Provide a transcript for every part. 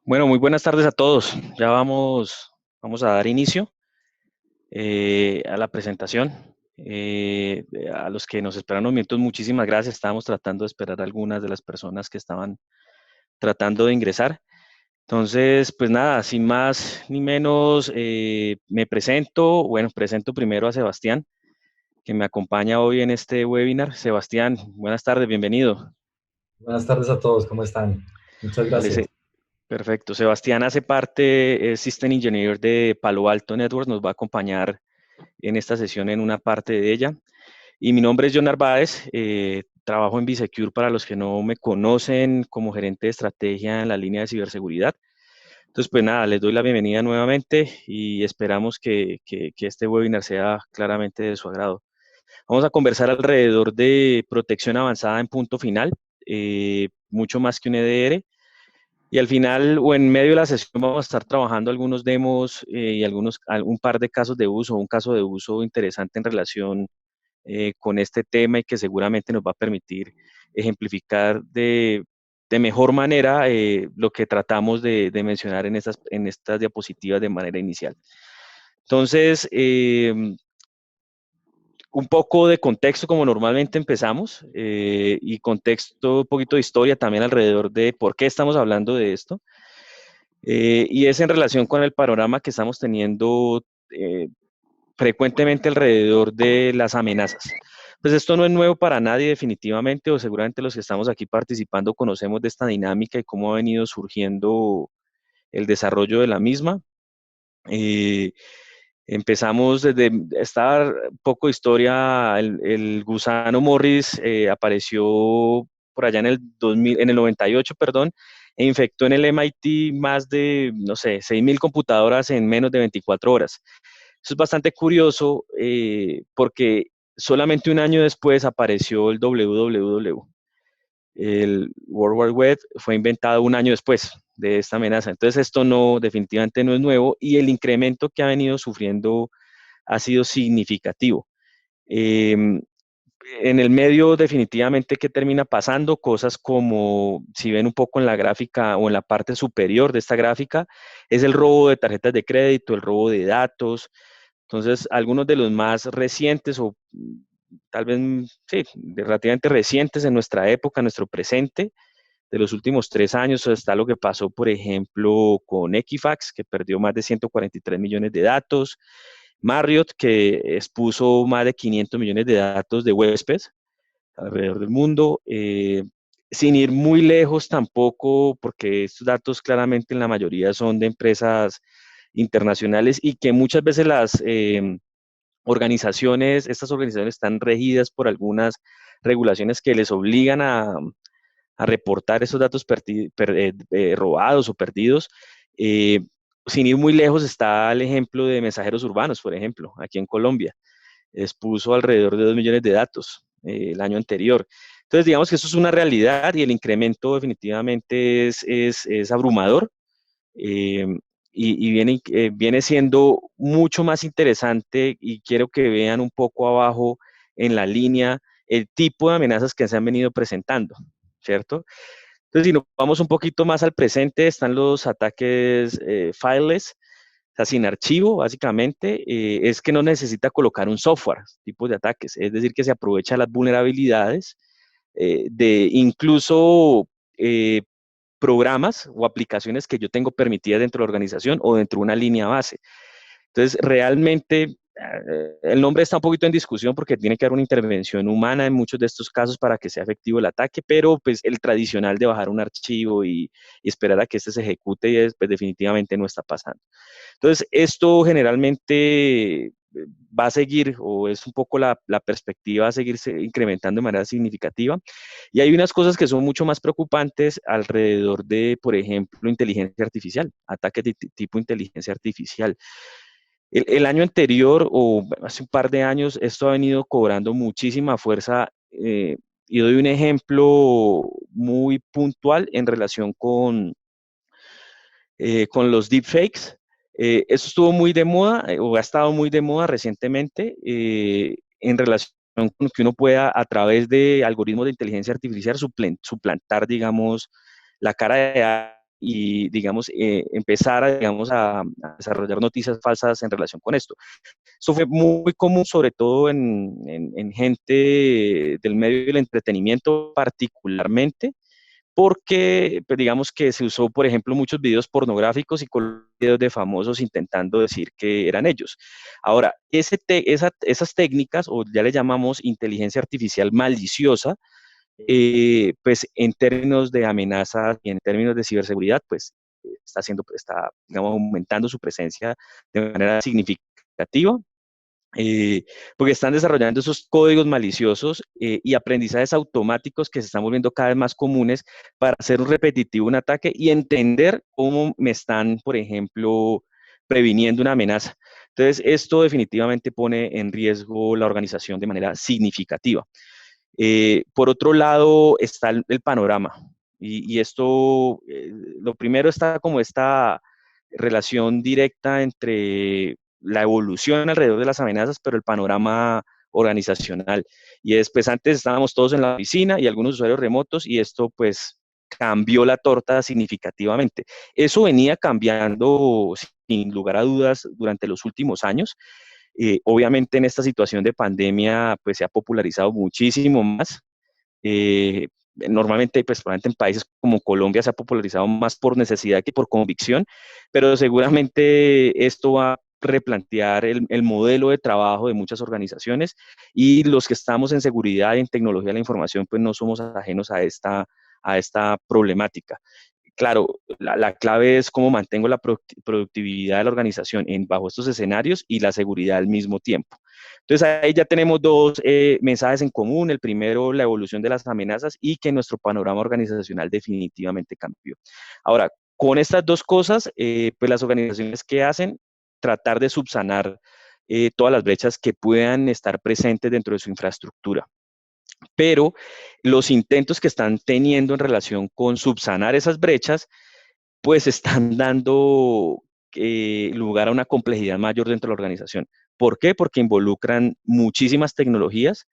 Bueno, muy buenas tardes a todos. Ya vamos a dar inicio a la presentación. A los que nos esperan unos minutos, muchísimas gracias. Estábamos tratando de esperar a algunas de las personas que estaban tratando de ingresar. Entonces, pues nada, sin más ni menos, me presento. Bueno, presento primero a Sebastián, que me acompaña hoy en este webinar. Sebastián, buenas tardes, bienvenido. Buenas tardes a todos, ¿cómo están? Muchas Vale, gracias. perfecto. Sebastián hace parte, es System Engineer de Palo Alto Networks, nos va a acompañar en esta sesión en una parte de ella. Y mi nombre es John Narváez, trabajo en Bisecure para los que no me conocen como gerente de estrategia en la línea de ciberseguridad. Entonces, pues nada, les doy la bienvenida nuevamente y esperamos que este webinar sea claramente de su agrado. Vamos a conversar alrededor de protección avanzada en punto final, mucho más que un EDR. Y al final o en medio de la sesión vamos a estar trabajando algunos demos y un par de casos de uso, un caso de uso interesante en relación con este tema y que seguramente nos va a permitir ejemplificar de mejor manera lo que tratamos de mencionar en estas diapositivas de manera inicial. Entonces, un poco de contexto como normalmente empezamos y contexto, un poquito de historia también alrededor de por qué estamos hablando de esto. Y es en relación con el panorama que estamos teniendo frecuentemente alrededor de las amenazas. Pues esto no es nuevo para nadie definitivamente, o seguramente los que estamos aquí participando conocemos de esta dinámica y cómo ha venido surgiendo el desarrollo de la misma. Eh, Empezamos desde esta poco de historia, el gusano Morris apareció por allá en el 2000, en el 98, perdón, e infectó en el MIT más de, no sé, 6.000 computadoras en menos de 24 horas. Eso es bastante curioso porque solamente un año después apareció el www. El World Wide Web fue inventado un año después de esta amenaza. Entonces esto no, definitivamente no es nuevo y el incremento que ha venido sufriendo ha sido significativo. Eh, en el medio definitivamente que termina pasando cosas como, si ven un poco en la gráfica o en la parte superior de esta gráfica, es el robo de tarjetas de crédito, el robo de datos. Entonces, algunos de los más recientes o tal vez, sí, relativamente recientes en nuestra época, en nuestro presente, de los últimos 3 años, está lo que pasó, por ejemplo, con Equifax, que perdió más de 143 millones de datos, Marriott, que expuso más de 500 millones de datos de huéspedes alrededor del mundo, sin ir muy lejos tampoco, porque estos datos claramente en la mayoría son de empresas internacionales y que muchas veces estas organizaciones están regidas por algunas regulaciones que les obligan a reportar esos datos robados o perdidos. Eh, Sin ir muy lejos está el ejemplo de mensajeros urbanos, por ejemplo, aquí en Colombia. Expuso alrededor de 2 millones de datos el año anterior. Entonces, digamos que eso es una realidad y el incremento definitivamente es abrumador eh, viene siendo mucho más interesante y quiero que vean un poco abajo en la línea el tipo de amenazas que se han venido presentando, ¿cierto? Entonces, si nos vamos un poquito más al presente, están los ataques fileless, o sea, sin archivo, básicamente, es que no necesita colocar un software, tipos de ataques, es decir, que se aprovecha las vulnerabilidades de incluso eh, programas o aplicaciones que yo tengo permitidas dentro de la organización o dentro de una línea base. Entonces, realmente el nombre está un poquito en discusión porque tiene que haber una intervención humana en muchos de estos casos para que sea efectivo el ataque, pero pues el tradicional de bajar un archivo y esperar a que este se ejecute, pues definitivamente no está pasando. Entonces, esto generalmente va a seguir, o es un poco la perspectiva, va a seguirse incrementando de manera significativa. Y hay unas cosas que son mucho más preocupantes alrededor de, por ejemplo, inteligencia artificial, ataques de tipo inteligencia artificial. El año anterior, o hace un par de años, esto ha venido cobrando muchísima fuerza. Y doy un ejemplo muy puntual en relación con los deepfakes. Eso estuvo muy de moda o ha estado muy de moda recientemente en relación con que uno pueda a través de algoritmos de inteligencia artificial suplantar, digamos, la cara de y digamos, empezar a, digamos, a desarrollar noticias falsas en relación con esto. Eso fue muy común, sobre todo en gente del medio del entretenimiento particularmente, porque pues, digamos que se usó, por ejemplo, muchos videos pornográficos y con videos de famosos intentando decir que eran ellos. Ahora, esas técnicas, o ya le llamamos inteligencia artificial maliciosa, pues en términos de amenazas y en términos de ciberseguridad, pues está, digamos, aumentando su presencia de manera significativa, porque están desarrollando esos códigos maliciosos y aprendizajes automáticos que se están volviendo cada vez más comunes para hacer un repetitivo un ataque y entender cómo me están, por ejemplo, previniendo una amenaza. Entonces, esto definitivamente pone en riesgo la organización de manera significativa. Por otro lado está el panorama. Y esto, lo primero está como esta relación directa entre la evolución alrededor de las amenazas, pero el panorama organizacional. Y después antes estábamos todos en la oficina y algunos usuarios remotos y esto pues cambió la torta significativamente. Eso venía cambiando sin lugar a dudas durante los últimos años. Obviamente en esta situación de pandemia pues se ha popularizado muchísimo más. Eh, Normalmente, pues probablemente en países como Colombia se ha popularizado más por necesidad que por convicción, pero seguramente esto va a replantear el modelo de trabajo de muchas organizaciones y los que estamos en seguridad y en tecnología de la información, pues no somos ajenos a esta problemática. Claro, la clave es cómo mantengo la productividad de la organización bajo estos escenarios y la seguridad al mismo tiempo. Entonces ahí ya tenemos dos mensajes en común. El primero, la evolución de las amenazas y que nuestro panorama organizacional definitivamente cambió. Ahora, con estas dos cosas, pues las organizaciones que hacen, tratar de subsanar todas las brechas que puedan estar presentes dentro de su infraestructura, pero los intentos que están teniendo en relación con subsanar esas brechas, pues están dando lugar a una complejidad mayor dentro de la organización. ¿Por qué? Porque involucran muchísimas tecnologías,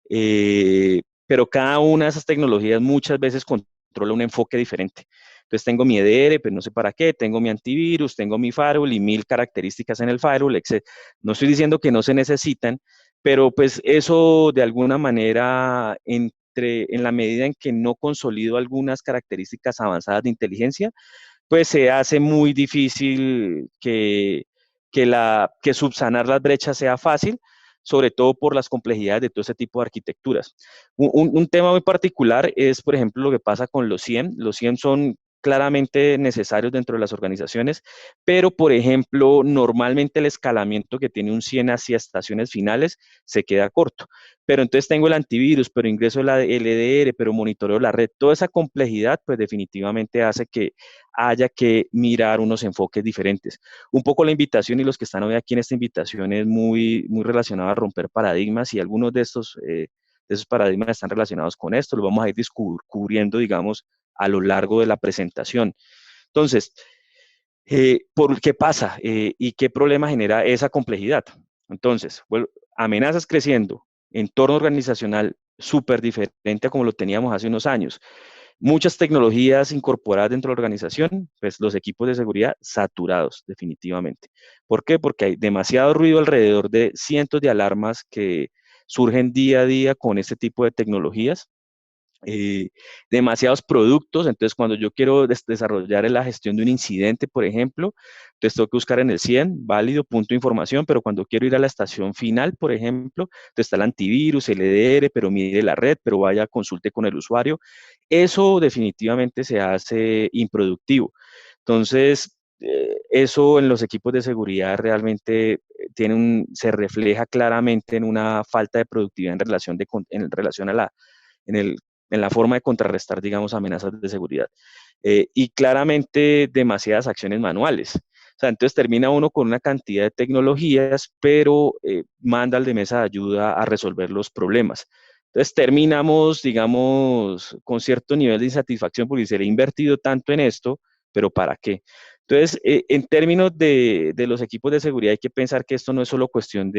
pero cada una de esas tecnologías muchas veces controla un enfoque diferente. Entonces tengo mi EDR, pero no sé para qué, tengo mi antivirus, tengo mi firewall y mil características en el firewall, etc. No estoy diciendo que no se necesitan, pero pues eso de alguna manera, en la medida en que no consolido algunas características avanzadas de inteligencia, pues se hace muy difícil que subsanar las brechas sea fácil, sobre todo por las complejidades de todo ese tipo de arquitecturas. Un tema muy particular es, por ejemplo, lo que pasa con los SIEM. Los SIEM son claramente necesarios dentro de las organizaciones, pero, por ejemplo, normalmente el escalamiento que tiene un SIEM hacia estaciones finales se queda corto. Pero entonces tengo el antivirus, pero ingreso el EDR, pero monitoreo la red. Toda esa complejidad, pues definitivamente hace que haya que mirar unos enfoques diferentes. Un poco la invitación y los que están hoy aquí en esta invitación es muy relacionado a romper paradigmas y algunos de esos paradigmas están relacionados con esto. Lo vamos a ir descubriendo, digamos, a lo largo de la presentación. Entonces, ¿por qué pasa y qué problema genera esa complejidad? Entonces, bueno, amenazas creciendo, entorno organizacional súper diferente a como lo teníamos hace unos años, muchas tecnologías incorporadas dentro de la organización, pues los equipos de seguridad saturados definitivamente. ¿Por qué? Porque hay demasiado ruido alrededor de cientos de alarmas que surgen día a día con este tipo de tecnologías, demasiados productos. Entonces cuando yo quiero desarrollar la gestión de un incidente, por ejemplo, entonces tengo que buscar en el CIEM, válido, punto de información, pero cuando quiero ir a la estación final, por ejemplo, entonces está el antivirus, el EDR, pero mire la red, pero vaya, consulte con el usuario. Eso definitivamente se hace improductivo. Entonces, eso en los equipos de seguridad realmente se refleja claramente en una falta de productividad en relación a en el en la forma de contrarrestar, digamos, amenazas de seguridad. Y claramente demasiadas acciones manuales. O sea, entonces termina uno con una cantidad de tecnologías, pero manda al de mesa de ayuda a resolver los problemas. Entonces terminamos, digamos, con cierto nivel de insatisfacción porque se le ha invertido tanto en esto, pero ¿para qué? Entonces, en términos de los equipos de seguridad, hay que pensar que esto no es solo cuestión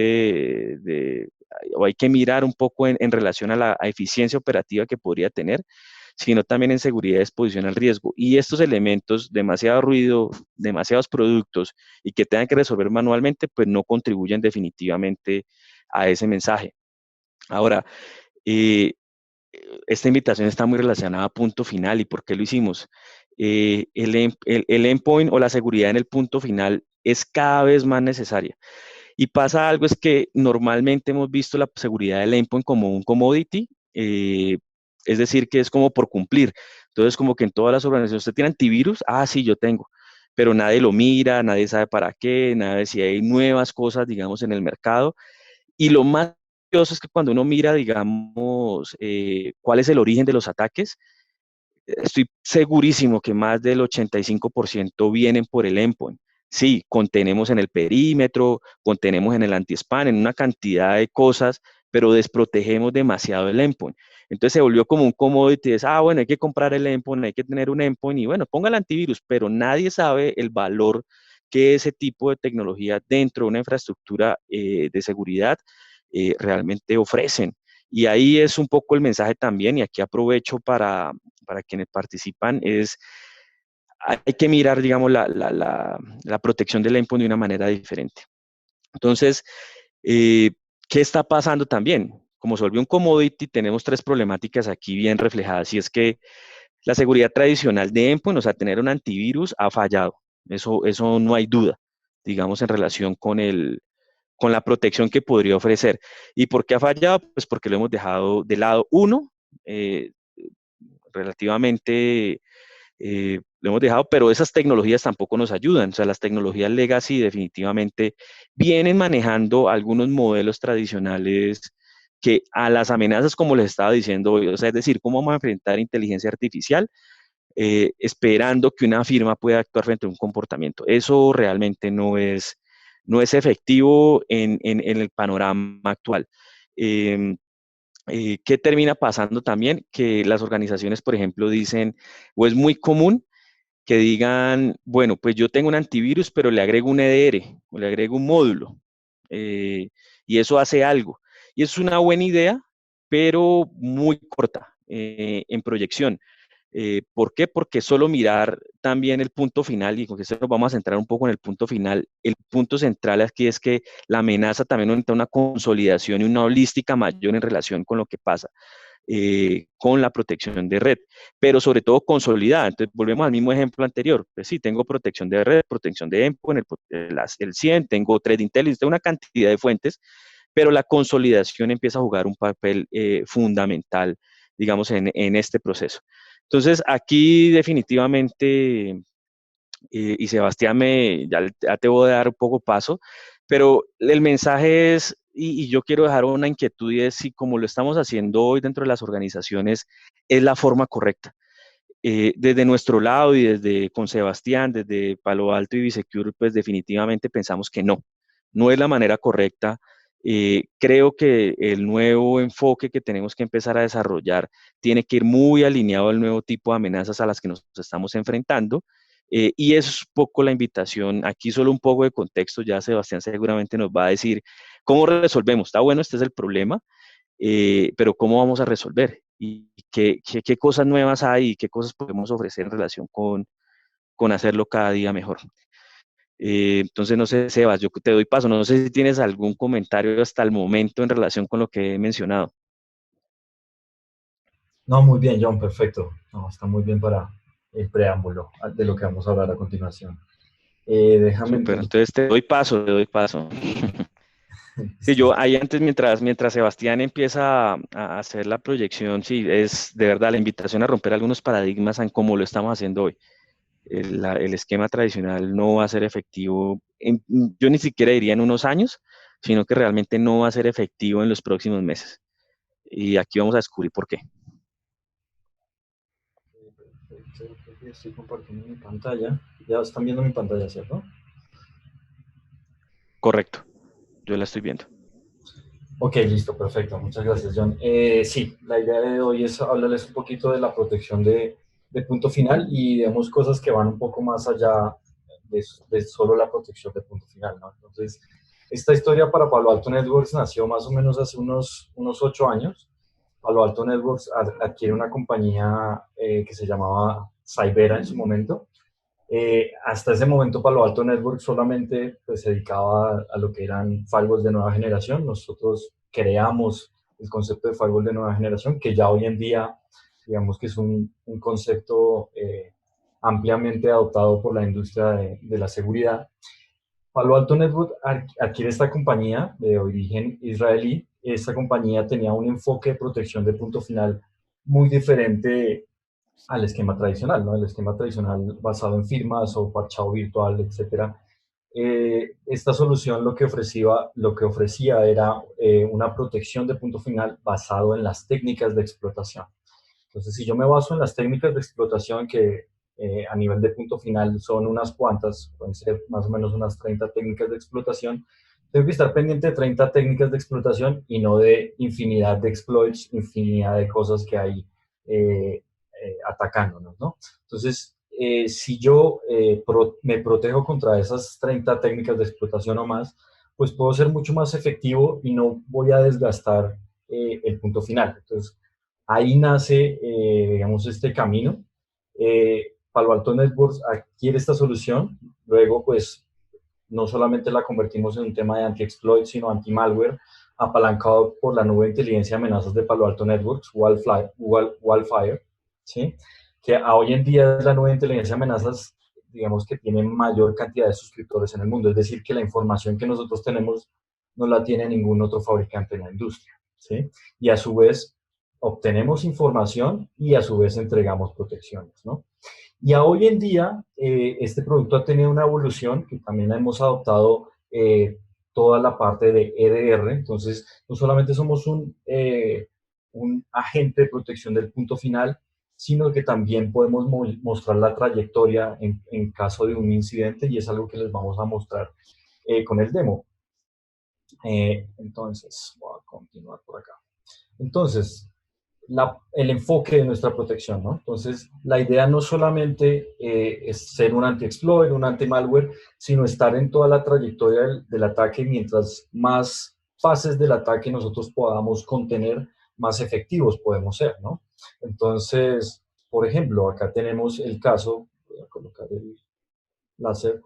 o hay que mirar un poco en relación a la eficiencia operativa que podría tener, sino también en seguridad y exposición al riesgo. Y estos elementos, demasiado ruido, demasiados productos y que tengan que resolver manualmente, pues no contribuyen definitivamente a ese mensaje. Ahora, eh, esta invitación está muy relacionada a punto final. ¿Y por qué lo hicimos? El endpoint o la seguridad en el punto final es cada vez más necesaria. Y pasa algo, es que normalmente hemos visto la seguridad del endpoint como un commodity, es decir, que es como por cumplir. Entonces, como que en todas las organizaciones, ¿usted tiene antivirus? Ah, sí, yo tengo, pero nadie lo mira, nadie sabe para qué, nadie si hay nuevas cosas, digamos, en el mercado. Y lo más curioso es que cuando uno mira, digamos, cuál es el origen de los ataques, estoy segurísimo que más del 85% vienen por el endpoint. Sí, contenemos en el perímetro, contenemos en el anti-spam, en una cantidad de cosas, pero desprotegemos demasiado el endpoint. Entonces se volvió como un commodity, es, bueno, hay que comprar el endpoint, hay que tener un endpoint y bueno, ponga el antivirus, pero nadie sabe el valor que ese tipo de tecnología dentro de una infraestructura de seguridad realmente ofrecen. Y ahí es un poco el mensaje también, y aquí aprovecho para quienes participan, es hay que mirar, digamos, la protección del endpoint de una manera diferente. Entonces, eh, ¿qué está pasando también? Como se volvió un commodity, tenemos tres problemáticas aquí bien reflejadas, y es que la seguridad tradicional de endpoint, o sea, tener un antivirus, ha fallado. Eso no hay duda, digamos, en relación con la protección que podría ofrecer. ¿Y por qué ha fallado? Pues porque lo hemos dejado de lado. Uno, relativamente lo hemos dejado, pero esas tecnologías tampoco nos ayudan. O sea, las tecnologías legacy definitivamente vienen manejando algunos modelos tradicionales que a las amenazas, como les estaba diciendo hoy, o sea, es decir, cómo vamos a enfrentar inteligencia artificial esperando que una firma pueda actuar frente a un comportamiento. Eso realmente no es efectivo en el panorama actual. Eh, ¿Qué termina pasando también? Que las organizaciones, por ejemplo, dicen, o es muy común que digan, bueno, pues yo tengo un antivirus, pero le agrego un EDR o le agrego un módulo y eso hace algo. Y es una buena idea, pero muy corta en proyección. ¿Por qué? Porque solo mirar también el punto final, y con esto nos vamos a centrar un poco en el punto final. El punto central aquí es que la amenaza también necesita una consolidación y una holística mayor en relación con lo que pasa con la protección de red, pero sobre todo consolidada. Entonces, volvemos al mismo ejemplo anterior. Pues sí, tengo protección de red, protección de endpoint, el 100, tengo threat intelligence, tengo una cantidad de fuentes, pero la consolidación empieza a jugar un papel fundamental, digamos, en este proceso. Entonces, aquí definitivamente, y Sebastián, ya te voy a dar un poco paso, pero el mensaje es, y yo quiero dejar una inquietud, y es si como lo estamos haciendo hoy dentro de las organizaciones, es la forma correcta. Desde nuestro lado y desde con Sebastián, desde Palo Alto y Bisecure, pues definitivamente pensamos que no es la manera correcta. Creo que el nuevo enfoque que tenemos que empezar a desarrollar tiene que ir muy alineado al nuevo tipo de amenazas a las que nos estamos enfrentando. Y es un poco la invitación, aquí solo un poco de contexto, ya Sebastián seguramente nos va a decir cómo resolvemos. Está bueno, este es el problema, pero ¿cómo vamos a resolver? ¿Y qué cosas nuevas hay y qué cosas podemos ofrecer en relación con hacerlo cada día mejor? Entonces, no sé, Sebas, yo te doy paso. No sé si tienes algún comentario hasta el momento en relación con lo que he mencionado. No, muy bien, John, perfecto. No, está muy bien para el preámbulo de lo que vamos a hablar a continuación. Déjame Súper, entonces. entonces te doy paso, te doy paso. Sí, Listo. yo ahí antes, mientras Sebastián empieza a hacer la proyección, sí, es de verdad la invitación a romper algunos paradigmas en cómo lo estamos haciendo hoy. El esquema tradicional no va a ser efectivo, yo ni siquiera diría en unos años, sino que realmente no va a ser efectivo en los próximos meses. Y aquí vamos a descubrir por qué. Perfecto, creo que estoy compartiendo mi pantalla. Ya están viendo mi pantalla, ¿cierto? Correcto, yo la estoy viendo. Ok, listo, perfecto. Muchas gracias, John. Sí, la idea de hoy es hablarles un poquito de la protección de punto final y vemos cosas que van un poco más allá de solo la protección de punto final, ¿no? Entonces, esta historia para Palo Alto Networks nació más o menos hace unos 8 años, Palo Alto Networks adquiere una compañía que se llamaba Cybera en su momento. Hasta ese momento Palo Alto Networks solamente pues, se dedicaba a lo que eran firewalls de nueva generación. Nosotros creamos el concepto de firewall de nueva generación, que ya hoy en día, digamos que es un concepto ampliamente adoptado por la industria de la seguridad. Palo Alto Network adquiere esta compañía de origen israelí. Esta compañía tenía un enfoque de protección de punto final muy diferente al esquema tradicional, ¿no? El esquema tradicional basado en firmas o parchado virtual, etcétera. Esta solución lo que ofrecía era una protección de punto final basado en las técnicas de explotación. Entonces, si yo me baso en las técnicas de explotación que a nivel de punto final son unas cuantas, pueden ser más o menos unas 30 técnicas de explotación, tengo que estar pendiente de 30 técnicas de explotación y no de infinidad de exploits, infinidad de cosas que hay atacándonos, ¿no? Entonces, si yo me protejo contra esas 30 técnicas de explotación o más, pues puedo ser mucho más efectivo y no voy a desgastar el punto final. Entonces, ahí nace, digamos, este camino. Palo Alto Networks adquiere esta solución, luego, pues, no solamente la convertimos en un tema de anti-exploit, sino anti-malware, apalancado por la nube de inteligencia de amenazas de Palo Alto Networks, Wildfire, ¿sí? Que hoy en día es la nube de inteligencia de amenazas, digamos, que tiene mayor cantidad de suscriptores en el mundo. Es decir, que la información que nosotros tenemos no la tiene ningún otro fabricante en la industria, ¿sí? Y a su vez obtenemos información y a su vez entregamos protecciones, ¿no? Y a hoy en día, este producto ha tenido una evolución que también hemos adoptado toda la parte de EDR. Entonces, no solamente somos un agente de protección del punto final, sino que también podemos mostrar la trayectoria en caso de un incidente y es algo que les vamos a mostrar con el demo. Entonces, voy a continuar por acá. Entonces, el enfoque de nuestra protección, ¿no? Entonces, la idea no solamente es ser un anti-exploit, un anti-malware, sino estar en toda la trayectoria del ataque. Mientras más fases del ataque nosotros podamos contener, más efectivos podemos ser, ¿no? Entonces, por ejemplo, acá tenemos el caso, voy a colocar el láser,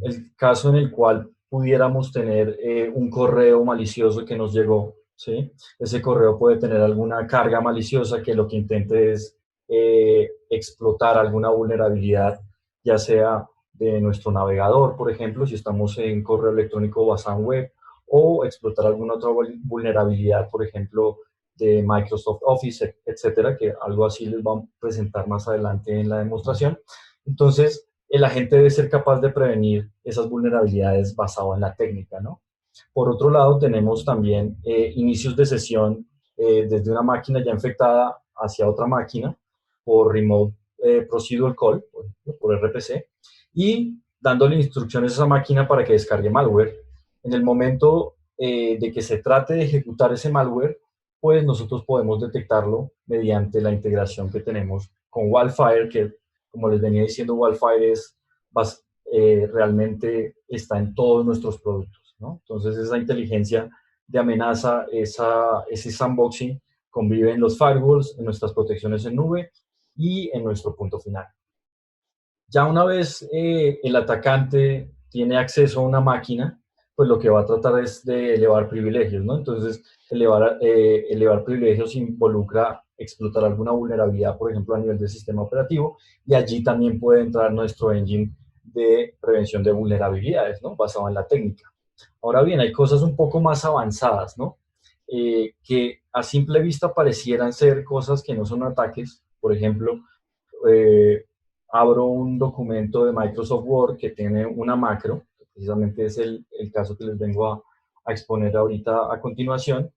el caso en el cual pudiéramos tener un correo malicioso que nos llegó, ¿sí? Ese correo puede tener alguna carga maliciosa que lo que intente es explotar alguna vulnerabilidad, ya sea de nuestro navegador, por ejemplo, si estamos en correo electrónico basado en web, o explotar alguna otra vulnerabilidad, por ejemplo, de Microsoft Office, etcétera, que algo así les vamos a presentar más adelante en la demostración. Entonces, el agente debe ser capaz de prevenir esas vulnerabilidades basado en la técnica, ¿no? Por otro lado, tenemos también inicios de sesión desde una máquina ya infectada hacia otra máquina por Remote Procedure Call, por RPC, y dándole instrucciones a esa máquina para que descargue malware. En el momento de que se trate de ejecutar ese malware, pues nosotros podemos detectarlo mediante la integración que tenemos con Wildfire, que como les venía diciendo, Wildfire realmente está en todos nuestros productos, ¿no? Entonces, esa inteligencia de amenaza, ese sandboxing, convive en los firewalls, en nuestras protecciones en nube y en nuestro punto final. Ya una vez el atacante tiene acceso a una máquina, pues lo que va a tratar es de elevar privilegios, ¿no? Entonces, elevar privilegios involucra explotar alguna vulnerabilidad, por ejemplo, a nivel del sistema operativo, y allí también puede entrar nuestro engine de prevención de vulnerabilidades, ¿no? Basado en la técnica. Ahora bien, hay cosas un poco más avanzadas, ¿no? Que a simple vista parecieran ser cosas que no son ataques. Por ejemplo, eh, abro un documento de Microsoft Word que tiene una macro, que precisamente es el caso que les vengo a exponer ahorita a continuación.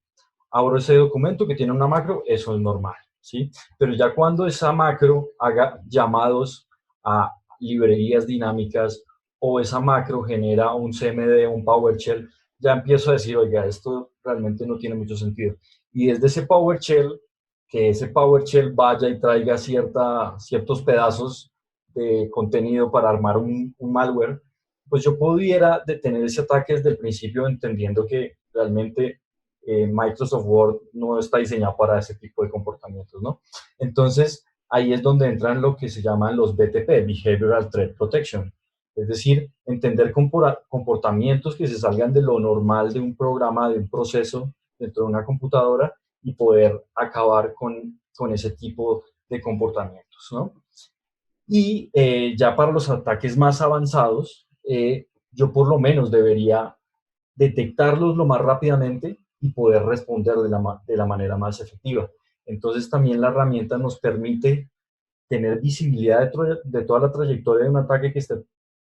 Abro ese documento que tiene una macro, eso es normal, ¿sí? Pero ya cuando esa macro haga llamados a librerías dinámicas o esa macro genera un CMD, un PowerShell, ya empiezo a decir, oiga, esto realmente no tiene mucho sentido. Y desde ese PowerShell, que ese PowerShell vaya y traiga ciertos pedazos de contenido para armar un malware, pues yo pudiera detener ese ataque desde el principio entendiendo que realmente Microsoft Word no está diseñado para ese tipo de comportamientos, ¿no? Entonces, ahí es donde entran lo que se llaman los BTP, Behavioral Threat Protection. Es decir, entender comportamientos que se salgan de lo normal de un programa, de un proceso dentro de una computadora y poder acabar con ese tipo de comportamientos, ¿no? Y ya para los ataques más avanzados, yo por lo menos debería detectarlos lo más rápidamente y poder responder de la manera más efectiva. Entonces también la herramienta nos permite tener visibilidad de toda la trayectoria de un ataque que esté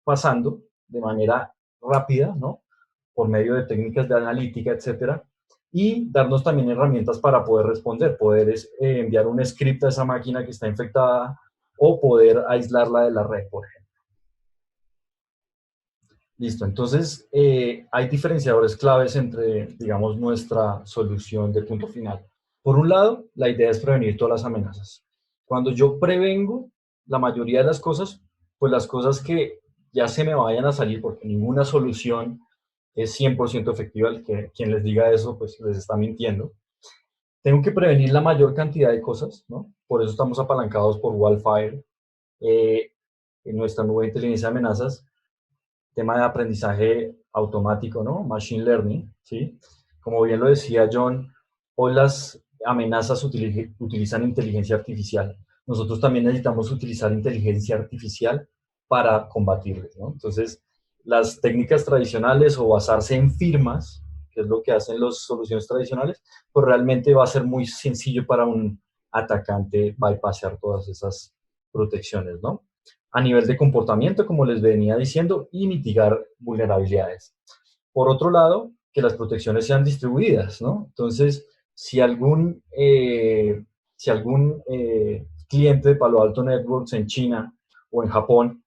pasando de manera rápida, ¿no? Por medio de técnicas de analítica, etcétera, y darnos también herramientas para poder responder, poder enviar un script a esa máquina que está infectada o poder aislarla de la red, por ejemplo. Listo, entonces hay diferenciadores claves entre, digamos, nuestra solución de punto final. Por un lado, la idea es prevenir todas las amenazas. Cuando yo prevengo la mayoría de las cosas, pues las cosas que ya se me vayan a salir, porque ninguna solución es 100% efectiva, quien les diga eso, pues les está mintiendo. Tengo que prevenir la mayor cantidad de cosas, ¿no? Por eso estamos apalancados por Wildfire, en nuestra nube de inteligencia de amenazas, tema de aprendizaje automático, ¿no? Machine Learning, ¿sí? Como bien lo decía John, hoy las amenazas utilizan inteligencia artificial. Nosotros también necesitamos utilizar inteligencia artificial para combatirles, ¿no? Entonces, las técnicas tradicionales o basarse en firmas, que es lo que hacen las soluciones tradicionales, pues realmente va a ser muy sencillo para un atacante bypassar todas esas protecciones, ¿no? A nivel de comportamiento, como les venía diciendo, y mitigar vulnerabilidades. Por otro lado, que las protecciones sean distribuidas, ¿no? Entonces, si algún cliente de Palo Alto Networks en China o en Japón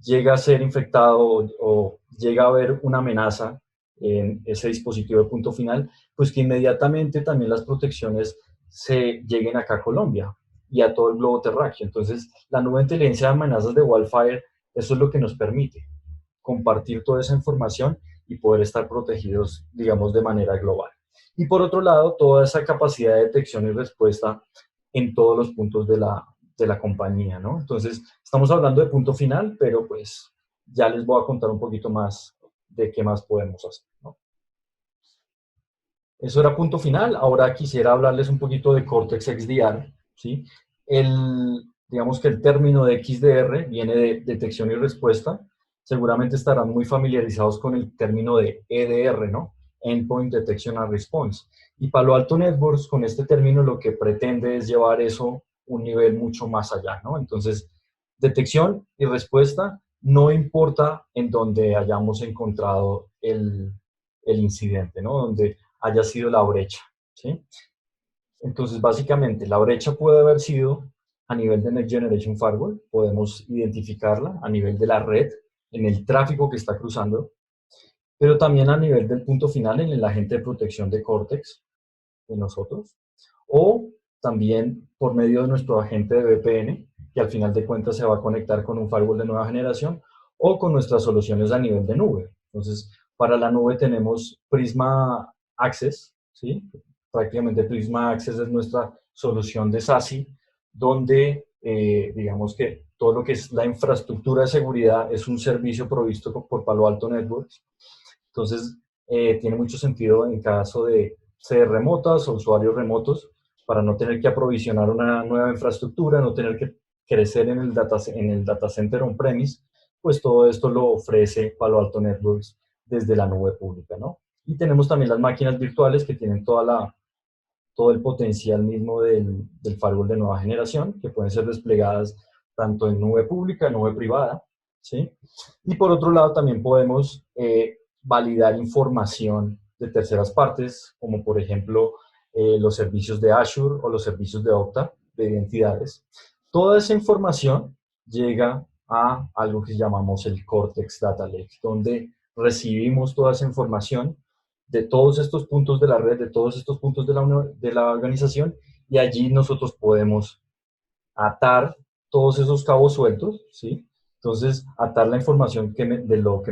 llega a ser infectado o llega a haber una amenaza en ese dispositivo de punto final, pues que inmediatamente también las protecciones se lleguen acá a Colombia y a todo el globo terráqueo. Entonces, la nueva inteligencia de amenazas de Wildfire, eso es lo que nos permite compartir toda esa información y poder estar protegidos, digamos, de manera global. Y por otro lado, toda esa capacidad de detección y respuesta en todos los puntos de la compañía, ¿no? Entonces, estamos hablando de punto final, pero pues ya les voy a contar un poquito más de qué más podemos hacer, ¿no? Eso era punto final. Ahora quisiera hablarles un poquito de Cortex XDR, ¿sí? Digamos que el término de XDR viene de detección y respuesta. Seguramente estarán muy familiarizados con el término de EDR, ¿no? Endpoint Detection and Response. Y Palo Alto Networks, con este término, lo que pretende es llevar eso un nivel mucho más allá, ¿no? Entonces, detección y respuesta, no importa en dónde hayamos encontrado el incidente, ¿no? Donde haya sido la brecha, ¿sí? Entonces, básicamente, la brecha puede haber sido a nivel de Next Generation Firewall, podemos identificarla a nivel de la red, en el tráfico que está cruzando, pero también a nivel del punto final en el agente de protección de Cortex de nosotros, o también por medio de nuestro agente de VPN, que al final de cuentas se va a conectar con un firewall de nueva generación, o con nuestras soluciones a nivel de nube. Entonces, para la nube tenemos Prisma Access, ¿sí? Prácticamente Prisma Access es nuestra solución de SASE, donde digamos que todo lo que es la infraestructura de seguridad es un servicio provisto por Palo Alto Networks. Entonces, tiene mucho sentido en caso de sedes remotas o usuarios remotos para no tener que aprovisionar una nueva infraestructura, no tener que crecer en el data center on-premise, pues todo esto lo ofrece Palo Alto Networks desde la nube pública, ¿no? Y tenemos también las máquinas virtuales que tienen todo el potencial mismo del firewall de nueva generación, que pueden ser desplegadas tanto en nube pública, nube privada, ¿sí? Y por otro lado también podemos validar información de terceras partes, como por ejemplo los servicios de Azure o los servicios de Okta, de identidades. Toda esa información llega a algo que llamamos el Cortex Data Lake, donde recibimos toda esa información de todos estos puntos de la red, de todos estos puntos de la organización, y allí nosotros podemos atar todos esos cabos sueltos, ¿sí? Entonces, atar la información de lo que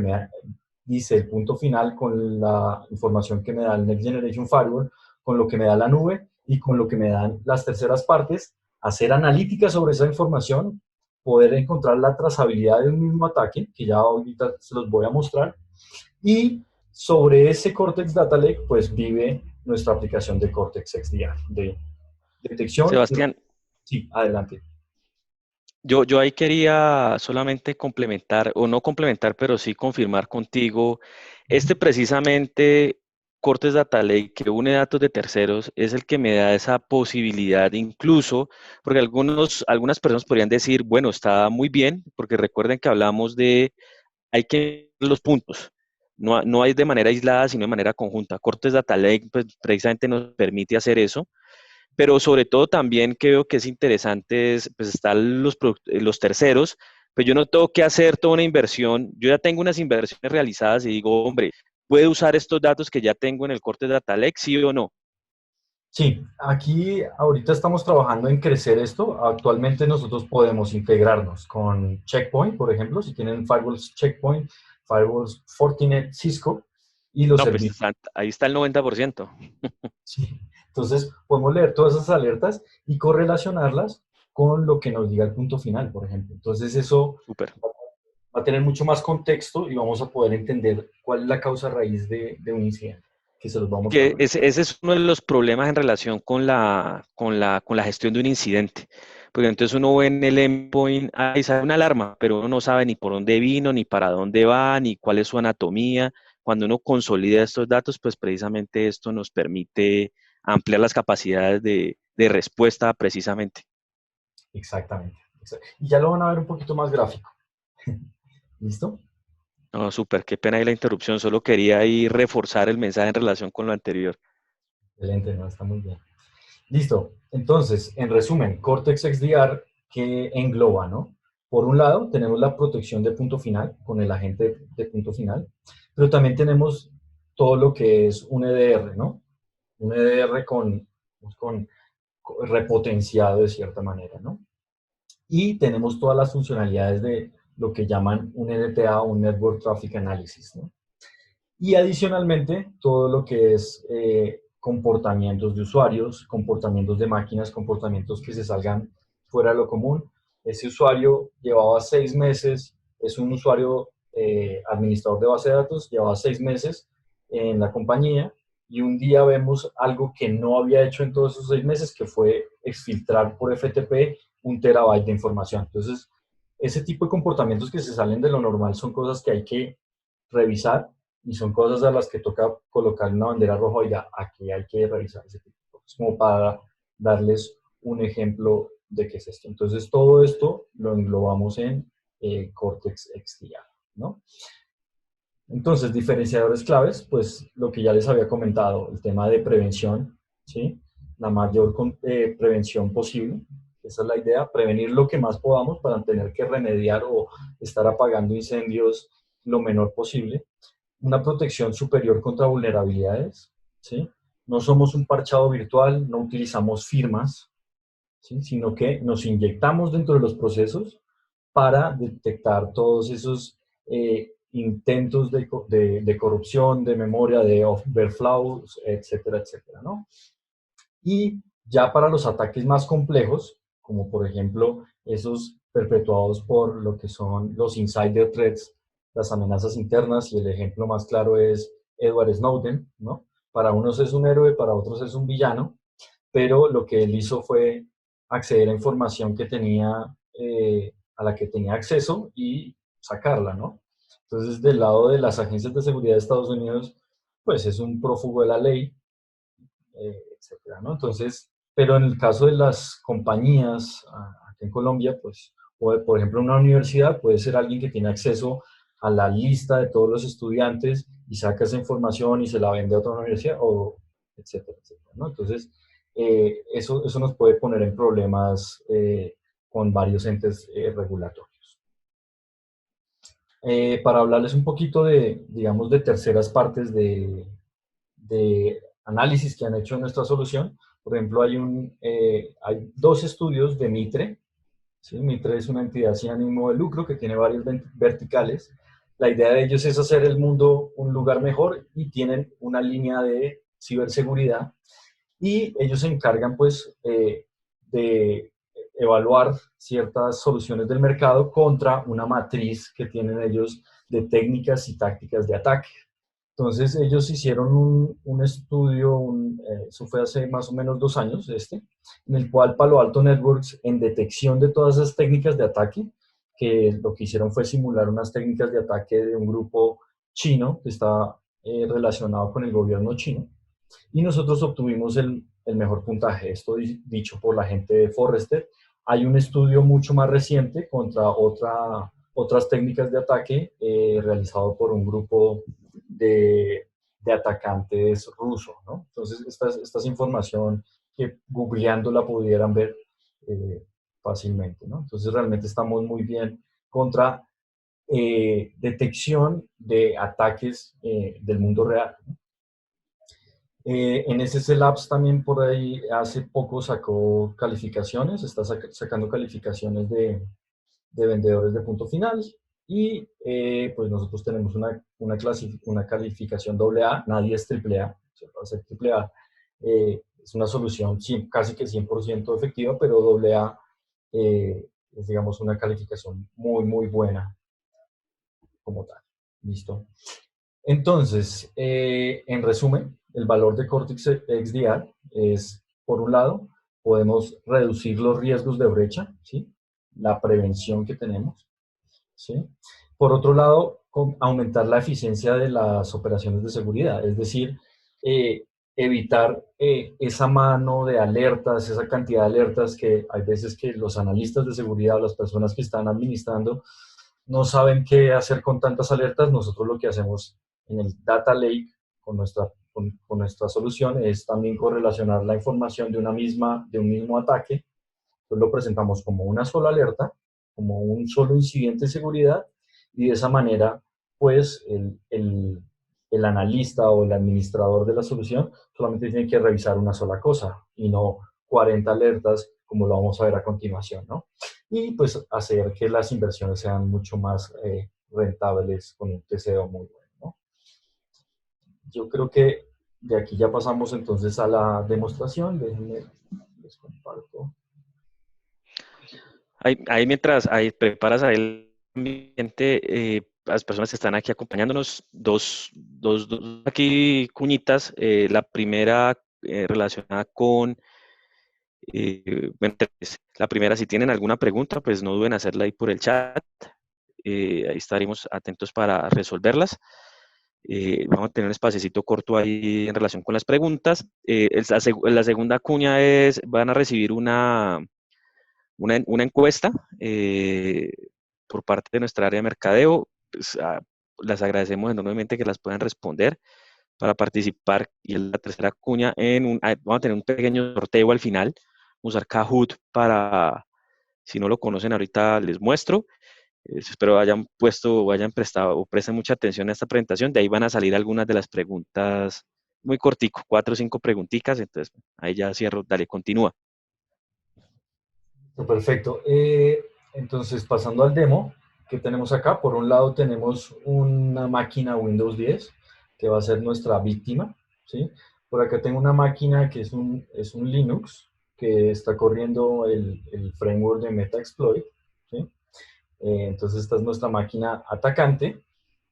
dice el punto final con la información que me da el Next Generation Firewall, con lo que me da la nube y con lo que me dan las terceras partes, hacer analítica sobre esa información, poder encontrar la trazabilidad de un mismo ataque, que ya ahorita se los voy a mostrar, y sobre ese Cortex Data Lake, pues vive nuestra aplicación de Cortex XDR, de detección. Sebastián, Sí, adelante. yo ahí quería solamente complementar, o no complementar, pero sí confirmar contigo, este precisamente Cortes Data Lake que une datos de terceros es el que me da esa posibilidad incluso, porque algunas personas podrían decir, bueno, está muy bien, porque recuerden que hablamos de, hay que ver los puntos, no hay de manera aislada, sino de manera conjunta. Cortes Data Lake pues, precisamente nos permite hacer eso, pero sobre todo también creo que es interesante, pues están los terceros, pues yo no tengo que hacer toda una inversión, yo ya tengo unas inversiones realizadas y digo, hombre, ¿puedo usar estos datos que ya tengo en el corte de Datalex, sí o no? Sí, aquí ahorita estamos trabajando en crecer esto. Actualmente nosotros podemos integrarnos con Checkpoint, por ejemplo, si tienen firewalls Checkpoint, firewalls Fortinet, Cisco y los No, pues servicios. ahí está el 90%. Sí. Entonces, podemos leer todas esas alertas y correlacionarlas con lo que nos diga el punto final, por ejemplo. Entonces, eso Súper. va a tener mucho más contexto y vamos a poder entender cuál es la causa raíz de un incidente, que se los va a mostrar. Que ese es uno de los problemas en relación con la gestión de un incidente. Porque entonces uno ve en el endpoint, ahí sale una alarma, pero uno no sabe ni por dónde vino, ni para dónde va, ni cuál es su anatomía. Cuando uno consolida estos datos, pues precisamente esto nos permite ampliar las capacidades de respuesta precisamente. Exactamente. Y ya lo van a ver un poquito más gráfico. ¿Listo? No, súper, qué pena ahí la interrupción. Solo quería ahí reforzar el mensaje en relación con lo anterior. Excelente, ¿no? Está muy bien. Listo. Entonces, en resumen, Cortex XDR que engloba, ¿no? Por un lado, tenemos la protección de punto final con el agente de punto final, pero también tenemos todo lo que es un EDR, ¿no? Un EDR con repotenciado de cierta manera, ¿no? Y tenemos todas las funcionalidades de lo que llaman un NTA, un Network Traffic Analysis, ¿no? Y adicionalmente, todo lo que es comportamientos de usuarios, comportamientos de máquinas, comportamientos que se salgan fuera de lo común. Ese usuario llevaba 6 meses, es un usuario administrador de base de datos, llevaba 6 meses en la compañía y un día vemos algo que no había hecho en todos esos 6 meses, que fue exfiltrar por FTP 1 terabyte de información. Entonces, ese tipo de comportamientos que se salen de lo normal son cosas que hay que revisar y son cosas a las que toca colocar una bandera roja, oiga, aquí hay que revisar ese tipo de cosas, como para darles un ejemplo de qué es esto. Entonces, todo esto lo englobamos en Cortex XDR, ¿no? Entonces, diferenciadores claves, pues lo que ya les había comentado, el tema de prevención, ¿sí? La mayor prevención posible, esa es la idea, prevenir lo que más podamos para tener que remediar o estar apagando incendios lo menor posible, una protección superior contra vulnerabilidades, ¿sí? No somos un parchado virtual, no utilizamos firmas, ¿sí? Sino que nos inyectamos dentro de los procesos para detectar todos esos intentos de corrupción, de memoria, de overflows, etcétera, etcétera, ¿no? Y ya para los ataques más complejos, como por ejemplo esos perpetuados por lo que son los insider threats, las amenazas internas, y el ejemplo más claro es Edward Snowden, ¿no? Para unos es un héroe, para otros es un villano, pero lo que él hizo fue acceder a información que tenía, a la que tenía acceso y sacarla, ¿no? Entonces, del lado de las agencias de seguridad de Estados Unidos, pues es un prófugo de la ley, etcétera, ¿no? Entonces, pero en el caso de las compañías aquí en Colombia, pues, o por ejemplo, una universidad puede ser alguien que tiene acceso a la lista de todos los estudiantes y saca esa información y se la vende a otra universidad, o etcétera, etcétera, ¿no? Entonces, eso nos puede poner en problemas con varios entes regulatorios. Para hablarles un poquito de, digamos, de terceras partes de análisis que han hecho en nuestra solución. Por ejemplo, hay 2 estudios de Mitre. ¿Sí? Mitre es una entidad sin ánimo de lucro que tiene varias verticales. La idea de ellos es hacer el mundo un lugar mejor y tienen una línea de ciberseguridad y ellos se encargan pues de evaluar ciertas soluciones del mercado contra una matriz que tienen ellos de técnicas y tácticas de ataque. Entonces ellos hicieron un estudio, eso fue hace más o menos 2 años, en el cual Palo Alto Networks, en detección de todas esas técnicas de ataque, que lo que hicieron fue simular unas técnicas de ataque de un grupo chino que está relacionado con el gobierno chino, y nosotros obtuvimos el mejor puntaje. Esto dicho por la gente de Forrester. Hay un estudio mucho más reciente contra otras técnicas de ataque realizado por un grupo de atacantes rusos, ¿no? Entonces, esta es información que googleándola pudieran ver eh, fácilmente, ¿no? Entonces, realmente estamos muy bien contra detección de ataques del mundo real, ¿no? En SSL Labs también por ahí hace poco sacó calificaciones, está sacando calificaciones de vendedores de punto final y pues nosotros tenemos una calificación AA, nadie es AAA, se puede hacer AAA, es una solución casi que 100% efectiva, pero AA es digamos una calificación muy muy buena como tal. Listo. Entonces, en resumen, el valor de Cortex XDR es, por un lado, podemos reducir los riesgos de brecha, ¿sí? La prevención que tenemos, ¿sí? Por otro lado, aumentar la eficiencia de las operaciones de seguridad, es decir, evitar esa mano de alertas, esa cantidad de alertas que hay veces que los analistas de seguridad, las personas que están administrando, no saben qué hacer con tantas alertas. Nosotros lo que hacemos en el Data Lake con nuestra solución es también correlacionar la información de un mismo ataque. Entonces lo presentamos como una sola alerta, como un solo incidente de seguridad, y de esa manera, pues, el analista o el administrador de la solución solamente tiene que revisar una sola cosa y no 40 alertas, como lo vamos a ver a continuación, ¿no? Y pues hacer que las inversiones sean mucho más rentables con un TCO muy bueno, ¿no? Yo creo que de aquí ya pasamos entonces a la demostración. Déjenme, les comparto. Ahí mientras ahí preparas ahí el ambiente, las personas que están aquí acompañándonos, dos aquí cuñitas. La primera relacionada con, bueno, la primera, si tienen alguna pregunta, pues no duden en hacerla ahí por el chat. Ahí estaremos atentos para resolverlas. Vamos a tener un espacecito corto ahí en relación con las preguntas. La segunda cuña es, van a recibir una encuesta por parte de nuestra área de mercadeo. Pues, las agradecemos enormemente que las puedan responder para participar. Y la tercera cuña, vamos a tener un pequeño sorteo al final, usar Kahoot para, si no lo conocen ahorita, les muestro. Espero hayan puesto o hayan prestado o presten mucha atención a esta presentación. De ahí van a salir algunas de las preguntas muy cortico, 4 o 5 preguntitas. Entonces, ahí ya cierro. Dale, continúa. Perfecto. Entonces, pasando al demo que tenemos acá, por un lado tenemos una máquina Windows 10 que va a ser nuestra víctima, ¿sí? Por acá tengo una máquina que es un Linux que está corriendo el framework de Metaxploit, ¿sí? Entonces, esta es nuestra máquina atacante,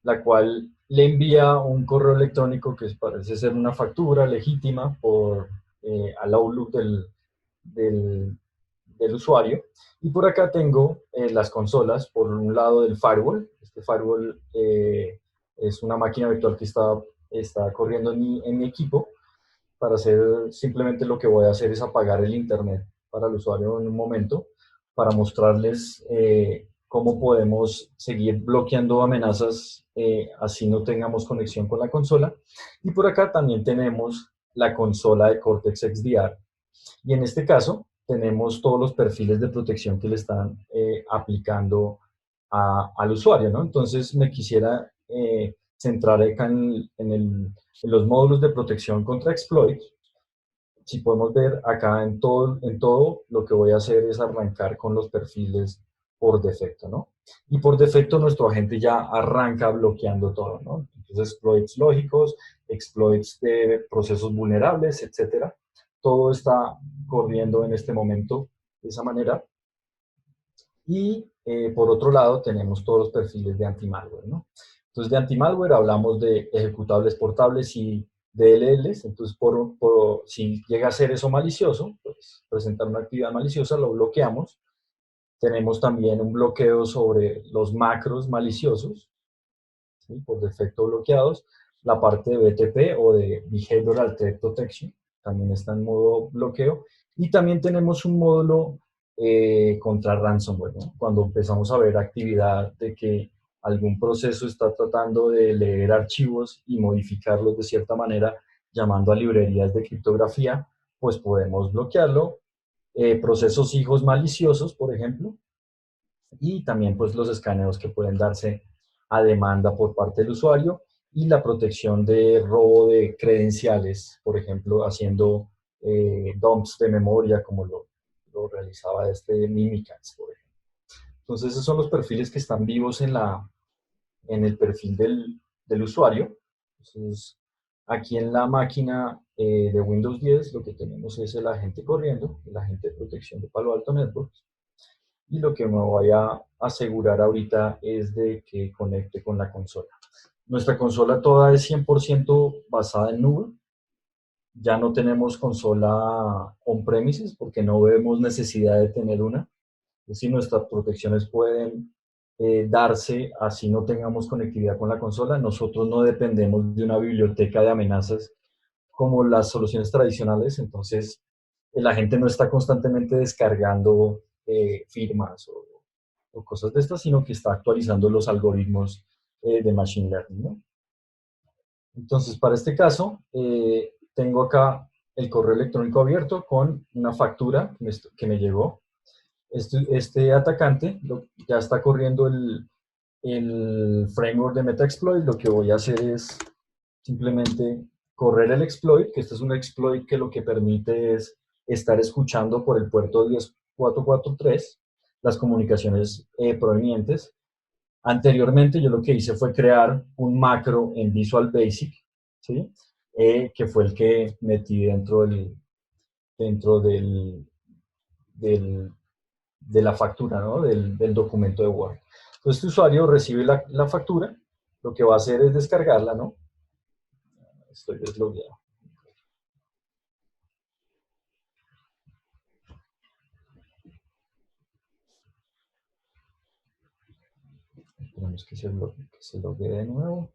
la cual le envía un correo electrónico que parece ser una factura legítima al Outlook del, del usuario. Y por acá tengo las consolas, por un lado del firewall. Este firewall es una máquina virtual que está corriendo en mi equipo. Para hacer simplemente lo que voy a hacer es apagar el internet para el usuario en un momento, para mostrarles cómo podemos seguir bloqueando amenazas así no tengamos conexión con la consola. Y por acá también tenemos la consola de Cortex XDR. Y en este caso tenemos todos los perfiles de protección que le están aplicando al usuario, ¿no? Entonces me quisiera centrar acá en los módulos de protección contra exploit. Si podemos ver acá en todo lo que voy a hacer es arrancar con los perfiles por defecto, ¿no? Y por defecto nuestro agente ya arranca bloqueando todo, ¿no? Entonces, exploits lógicos, exploits de procesos vulnerables, etcétera. Todo está corriendo en este momento de esa manera. Y por otro lado tenemos todos los perfiles de anti-malware, ¿no? Entonces de anti-malware hablamos de ejecutables portables y DLLs. Entonces si llega a ser eso malicioso, pues presentar una actividad maliciosa, lo bloqueamos. Tenemos también un bloqueo sobre los macros maliciosos, ¿sí? Por defecto bloqueados. La parte de BTP o de Behavioral Threat Protection también está en modo bloqueo. Y también tenemos un módulo contra ransomware, ¿no? Cuando empezamos a ver actividad de que algún proceso está tratando de leer archivos y modificarlos de cierta manera, llamando a librerías de criptografía, pues podemos bloquearlo. Procesos hijos maliciosos, por ejemplo, y también pues los escaneos que pueden darse a demanda por parte del usuario y la protección de robo de credenciales, por ejemplo, haciendo dumps de memoria como lo realizaba este Mimikatz, por ejemplo. Entonces, esos son los perfiles que están vivos en el perfil del usuario. Entonces, aquí en la máquina de Windows 10 lo que tenemos es el agente corriendo, el agente de protección de Palo Alto Networks, y lo que me voy a asegurar ahorita es de que conecte con la consola. Nuestra consola toda es 100% basada en nube. Ya no tenemos consola on-premises porque no vemos necesidad de tener una. Es decir, nuestras protecciones pueden darse así no tengamos conectividad con la consola. Nosotros no dependemos de una biblioteca de amenazas como las soluciones tradicionales. Entonces, la gente no está constantemente descargando firmas o cosas de estas, sino que está actualizando los algoritmos de Machine Learning, ¿no? Entonces, para este caso, tengo acá el correo electrónico abierto con una factura que me llegó. Este atacante ya está corriendo el framework de MetaExploit. Lo que voy a hacer es simplemente correr el exploit, que este es un exploit que lo que permite es estar escuchando por el puerto 10443 las comunicaciones provenientes. Anteriormente yo lo que hice fue crear un macro en Visual Basic, ¿sí? Que fue el que metí dentro de la factura, ¿no? Del documento de Word. Entonces, este usuario recibe la factura, lo que va a hacer es descargarla, ¿no? Estoy deslogueado. Esperemos que se logue de nuevo.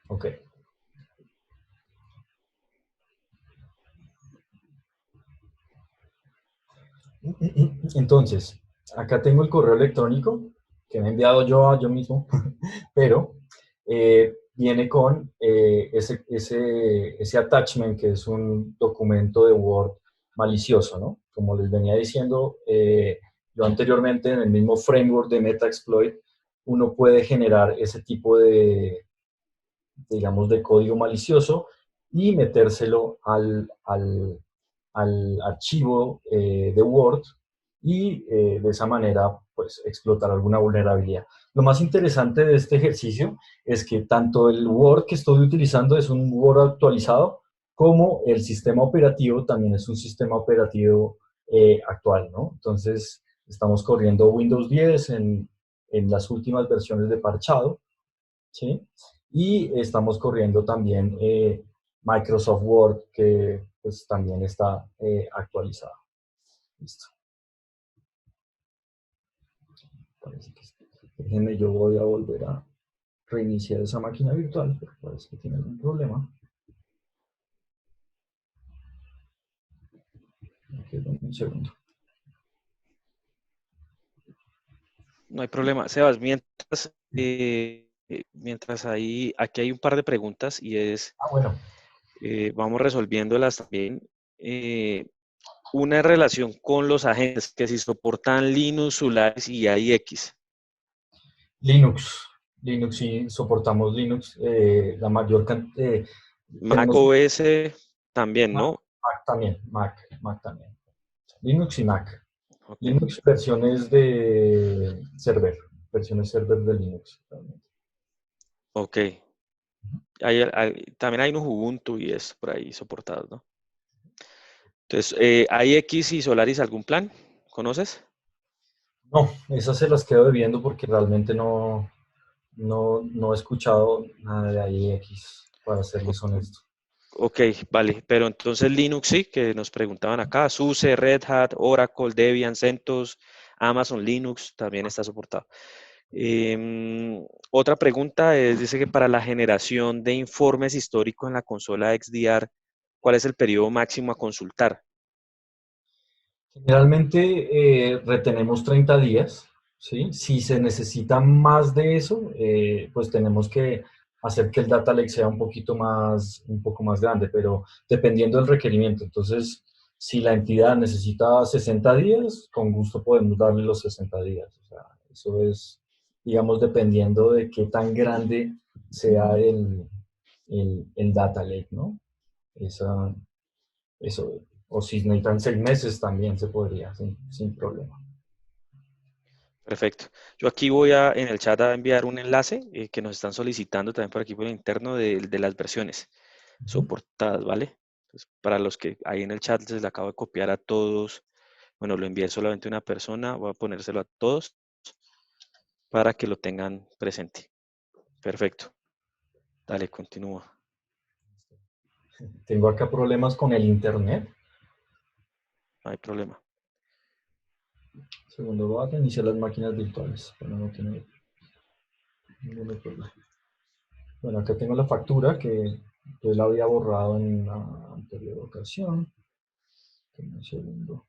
Ok. Entonces, acá tengo el correo electrónico que me he enviado yo mismo, pero viene con ese attachment que es un documento de Word malicioso, ¿no? Como les venía diciendo, yo anteriormente en el mismo framework de Metaexploit, uno puede generar ese tipo digamos, de código malicioso y metérselo al archivo de Word y de esa manera pues explotar alguna vulnerabilidad. Lo más interesante de este ejercicio es que tanto el Word que estoy utilizando es un Word actualizado como el sistema operativo también es un sistema operativo actual, ¿no? Entonces estamos corriendo Windows 10 en las últimas versiones de parchado, ¿sí? Y estamos corriendo también Microsoft Word, que pues también está actualizado. Listo. Parece que déjenme, yo voy a volver a reiniciar esa máquina virtual, porque parece que tiene algún problema. Aquí, un segundo. No hay problema. Sebas, mientras ahí, aquí hay un par de preguntas y es, Bueno. vamos resolviéndolas también. Una relación con los agentes que si soportan Linux, Solaris y AIX. Linux, sí, soportamos Linux. La mayor cantidad. Mac OS también, ¿no? Mac también, Mac también. Linux y Mac. Ok, Linux versiones de versiones server de Linux. Realmente. ok. También hay unos Ubuntu y es por ahí soportados, ¿no? Entonces, ¿hay X y Solaris algún plan? ¿Conoces? No, esas se las quedo debiendo porque realmente no he escuchado nada de IX, para serles honesto. Ok, vale, pero entonces Linux sí, que nos preguntaban acá, SUSE, Red Hat, Oracle, Debian, CentOS, Amazon Linux también está soportado. Otra pregunta es, dice que para la generación de informes históricos en la consola XDR, ¿cuál es el periodo máximo a consultar? Generalmente retenemos 30 días, ¿sí? Si se necesita más de eso, pues tenemos que hacer que el data lake sea un poco más grande, pero dependiendo del requerimiento. Entonces, si la entidad necesita 60 días, con gusto podemos darle los 60 días. O sea, eso es, digamos, dependiendo de qué tan grande sea el data lake, ¿no? Esa, eso, o si necesitan 6 meses también se podría, sin problema. Perfecto. Yo aquí voy a en el chat a enviar un enlace que nos están solicitando también por aquí por el interno de las versiones Ujú. soportadas, ¿vale? Entonces, para los que ahí en el chat les acabo de copiar a todos, bueno, lo envié solamente a una persona, voy a ponérselo a todos para que lo tengan presente. Perfecto. Dale, continúa. Tengo acá problemas con el internet. No hay problema. Segundo, voy a reiniciar las máquinas virtuales, pero no tiene ningún problema. Bueno, acá tengo la factura que yo la había borrado en una anterior ocasión. Un segundo.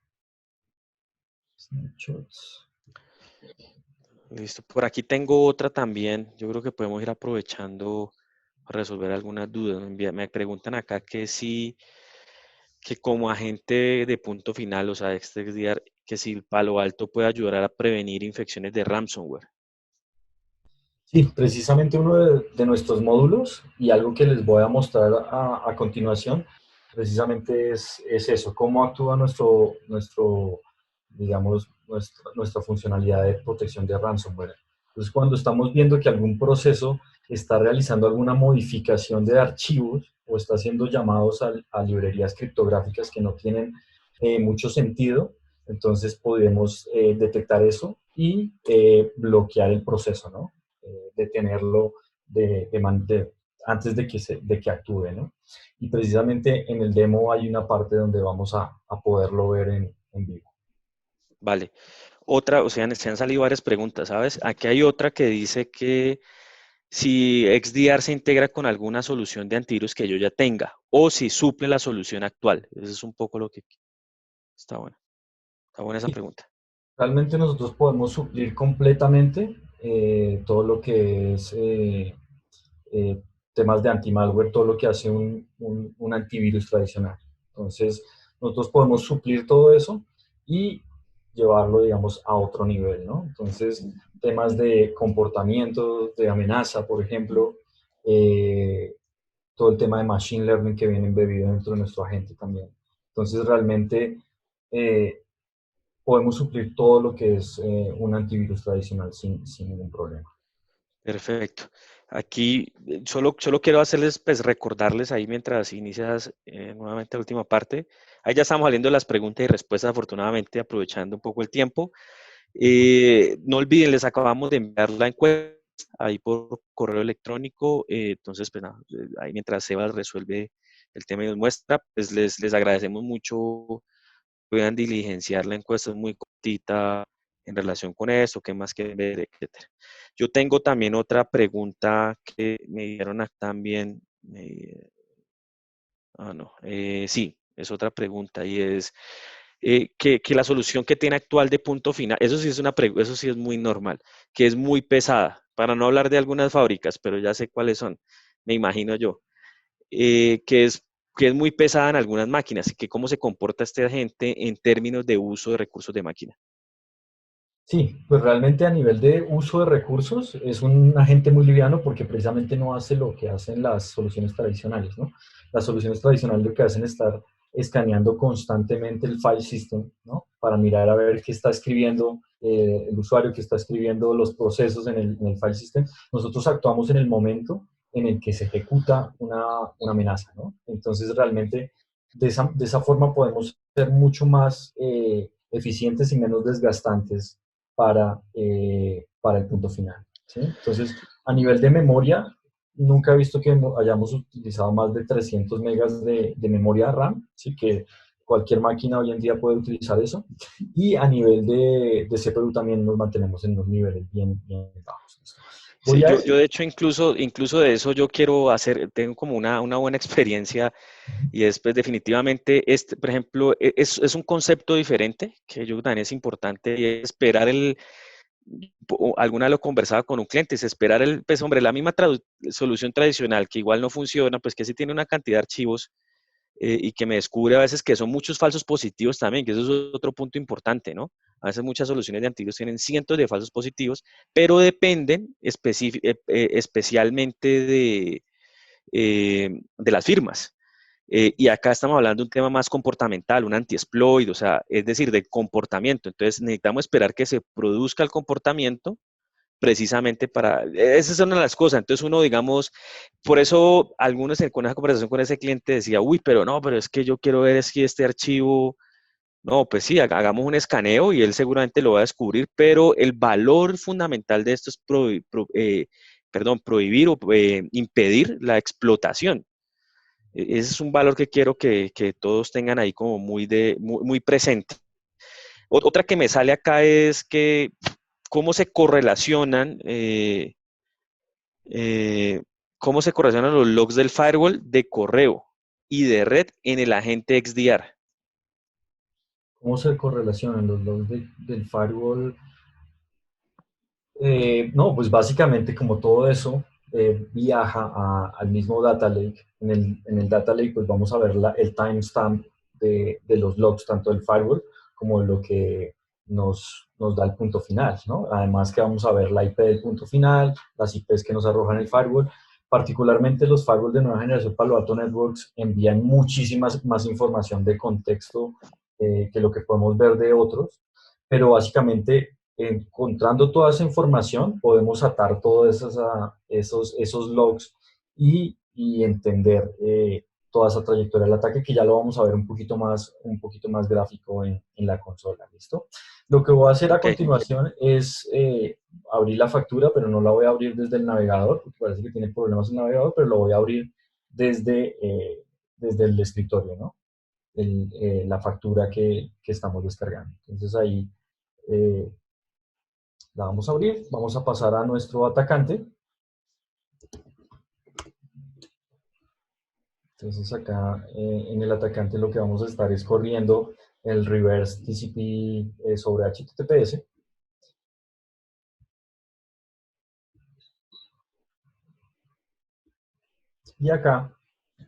Snapshots. Listo. Por aquí tengo otra también. Yo creo que podemos ir aprovechando para resolver algunas dudas. Me preguntan acá que si, que como agente de punto final, o sea, XDR, que si el Palo Alto puede ayudar a prevenir infecciones de ransomware. Sí, precisamente uno de nuestros módulos y algo que les voy a mostrar a continuación, precisamente es eso, cómo actúa digamos, nuestra funcionalidad de protección de ransomware. Entonces, cuando estamos viendo que algún proceso está realizando alguna modificación de archivos o está haciendo llamados a librerías criptográficas que no tienen mucho sentido, entonces podemos detectar eso y bloquear el proceso, ¿no? Detenerlo antes de que actúe, ¿no? Y precisamente en el demo hay una parte donde vamos a poderlo ver en vivo. Vale. Otra, o sea, se han salido varias preguntas, ¿sabes? Aquí hay otra que dice que si XDR se integra con alguna solución de antivirus que yo ya tenga o si suple la solución actual. Eso es un poco lo que está bueno. Está buena esa Sí, pregunta. realmente nosotros podemos suplir completamente todo lo que es eh, temas de anti-malware, todo lo que hace un antivirus tradicional. Entonces, nosotros podemos suplir todo eso y llevarlo, digamos, a otro nivel, ¿no? Entonces, temas de comportamiento, de amenaza, por ejemplo, eh, todo el tema de machine learning que viene embebido dentro de nuestro agente también. Entonces, realmente eh, podemos suplir todo lo que es un antivirus tradicional sin ningún problema. Perfecto. Aquí solo quiero hacerles, pues recordarles ahí mientras inicias nuevamente la última parte. Ahí ya estamos saliendo de las preguntas y respuestas, afortunadamente, aprovechando un poco el tiempo. No olviden, les acabamos de enviar la encuesta ahí por correo electrónico. Entonces, pues nada, ahí mientras Sebas resuelve el tema y nos muestra, pues les agradecemos mucho. Puedan diligenciar la encuesta, es muy cortita en relación con eso, qué más quieren ver, etcétera. Yo tengo también otra pregunta que me dieron también. No, sí, es otra pregunta y es que la solución que tiene actual de punto final, eso sí es eso sí es muy normal, que es muy pesada, para no hablar de algunas fábricas, pero ya sé cuáles son, me imagino yo, eh, que es, que es muy pesada en algunas máquinas y que cómo se comporta este agente en términos de uso de recursos de máquina. Sí, pues realmente a nivel de uso de recursos es un agente muy liviano porque precisamente no hace lo que hacen las soluciones tradicionales, ¿no? Las soluciones tradicionales lo que hacen es estar escaneando constantemente el file system, ¿no? Para mirar a ver qué está escribiendo el usuario, qué está escribiendo los procesos en el file system. Nosotros actuamos en el momento en el que se ejecuta una amenaza, ¿no? Entonces, realmente, de esa forma podemos ser mucho más eficientes y menos desgastantes para el punto final, ¿sí? Entonces, a nivel de memoria, nunca he visto que hayamos utilizado más de 300 megas de memoria RAM, así que cualquier máquina hoy en día puede utilizar eso. Y a nivel de CPU también nos mantenemos en unos niveles bien bajos. Sí, Voy a... yo de hecho incluso de eso yo quiero hacer, tengo como una buena experiencia y después definitivamente, este, por ejemplo, es un concepto diferente que yo creo que también es importante y es esperar alguna vez lo conversaba con un cliente, es esperar pues hombre, la misma solución tradicional que igual no funciona, pues que sí tiene una cantidad de archivos y que me descubre a veces que son muchos falsos positivos también, que eso es otro punto importante, ¿no? A veces muchas soluciones de antivirus tienen cientos de falsos positivos, pero dependen especialmente de las firmas. Y acá estamos hablando de un tema más comportamental, un anti-exploit, o sea, es decir, de comportamiento. Entonces necesitamos esperar que se produzca el comportamiento precisamente para, esa es una de las cosas. Entonces uno, digamos, por eso algunos con esa conversación con ese cliente decía, uy, pero no, pero es que yo quiero ver si este archivo, no, pues sí, hagamos un escaneo y él seguramente lo va a descubrir, pero el valor fundamental de esto es prohibir o impedir la explotación. Ese es un valor que quiero que todos tengan ahí como muy presente. Otra que me sale acá es que cómo se correlacionan cómo se correlacionan los logs del firewall de correo y de red en el agente XDR. ¿Cómo se correlacionan los logs del firewall? No, pues básicamente como todo eso viaja al mismo data lake. En el data lake pues vamos a ver el timestamp de los logs, tanto del firewall como de lo que nos da el punto final, ¿no? Además que vamos a ver la IP del punto final, las IPs que nos arrojan el firewall. Particularmente los firewalls de nueva generación Palo Alto Networks envían muchísimas más información de contexto que lo que podemos ver de otros, pero básicamente encontrando toda esa información, podemos atar todos esos logs y entender toda esa trayectoria del ataque, que ya lo vamos a ver un poquito más gráfico en la consola, ¿listo? Lo que voy a hacer a Ok, continuación es abrir la factura, pero no la voy a abrir desde el navegador, porque parece que tiene problemas el navegador, pero lo voy a abrir desde el escritorio, ¿no? La factura que estamos descargando. Entonces ahí eh, la vamos a abrir, vamos a pasar a nuestro atacante. Entonces acá en el atacante lo que vamos a estar es corriendo el reverse TCP sobre HTTPS. Y acá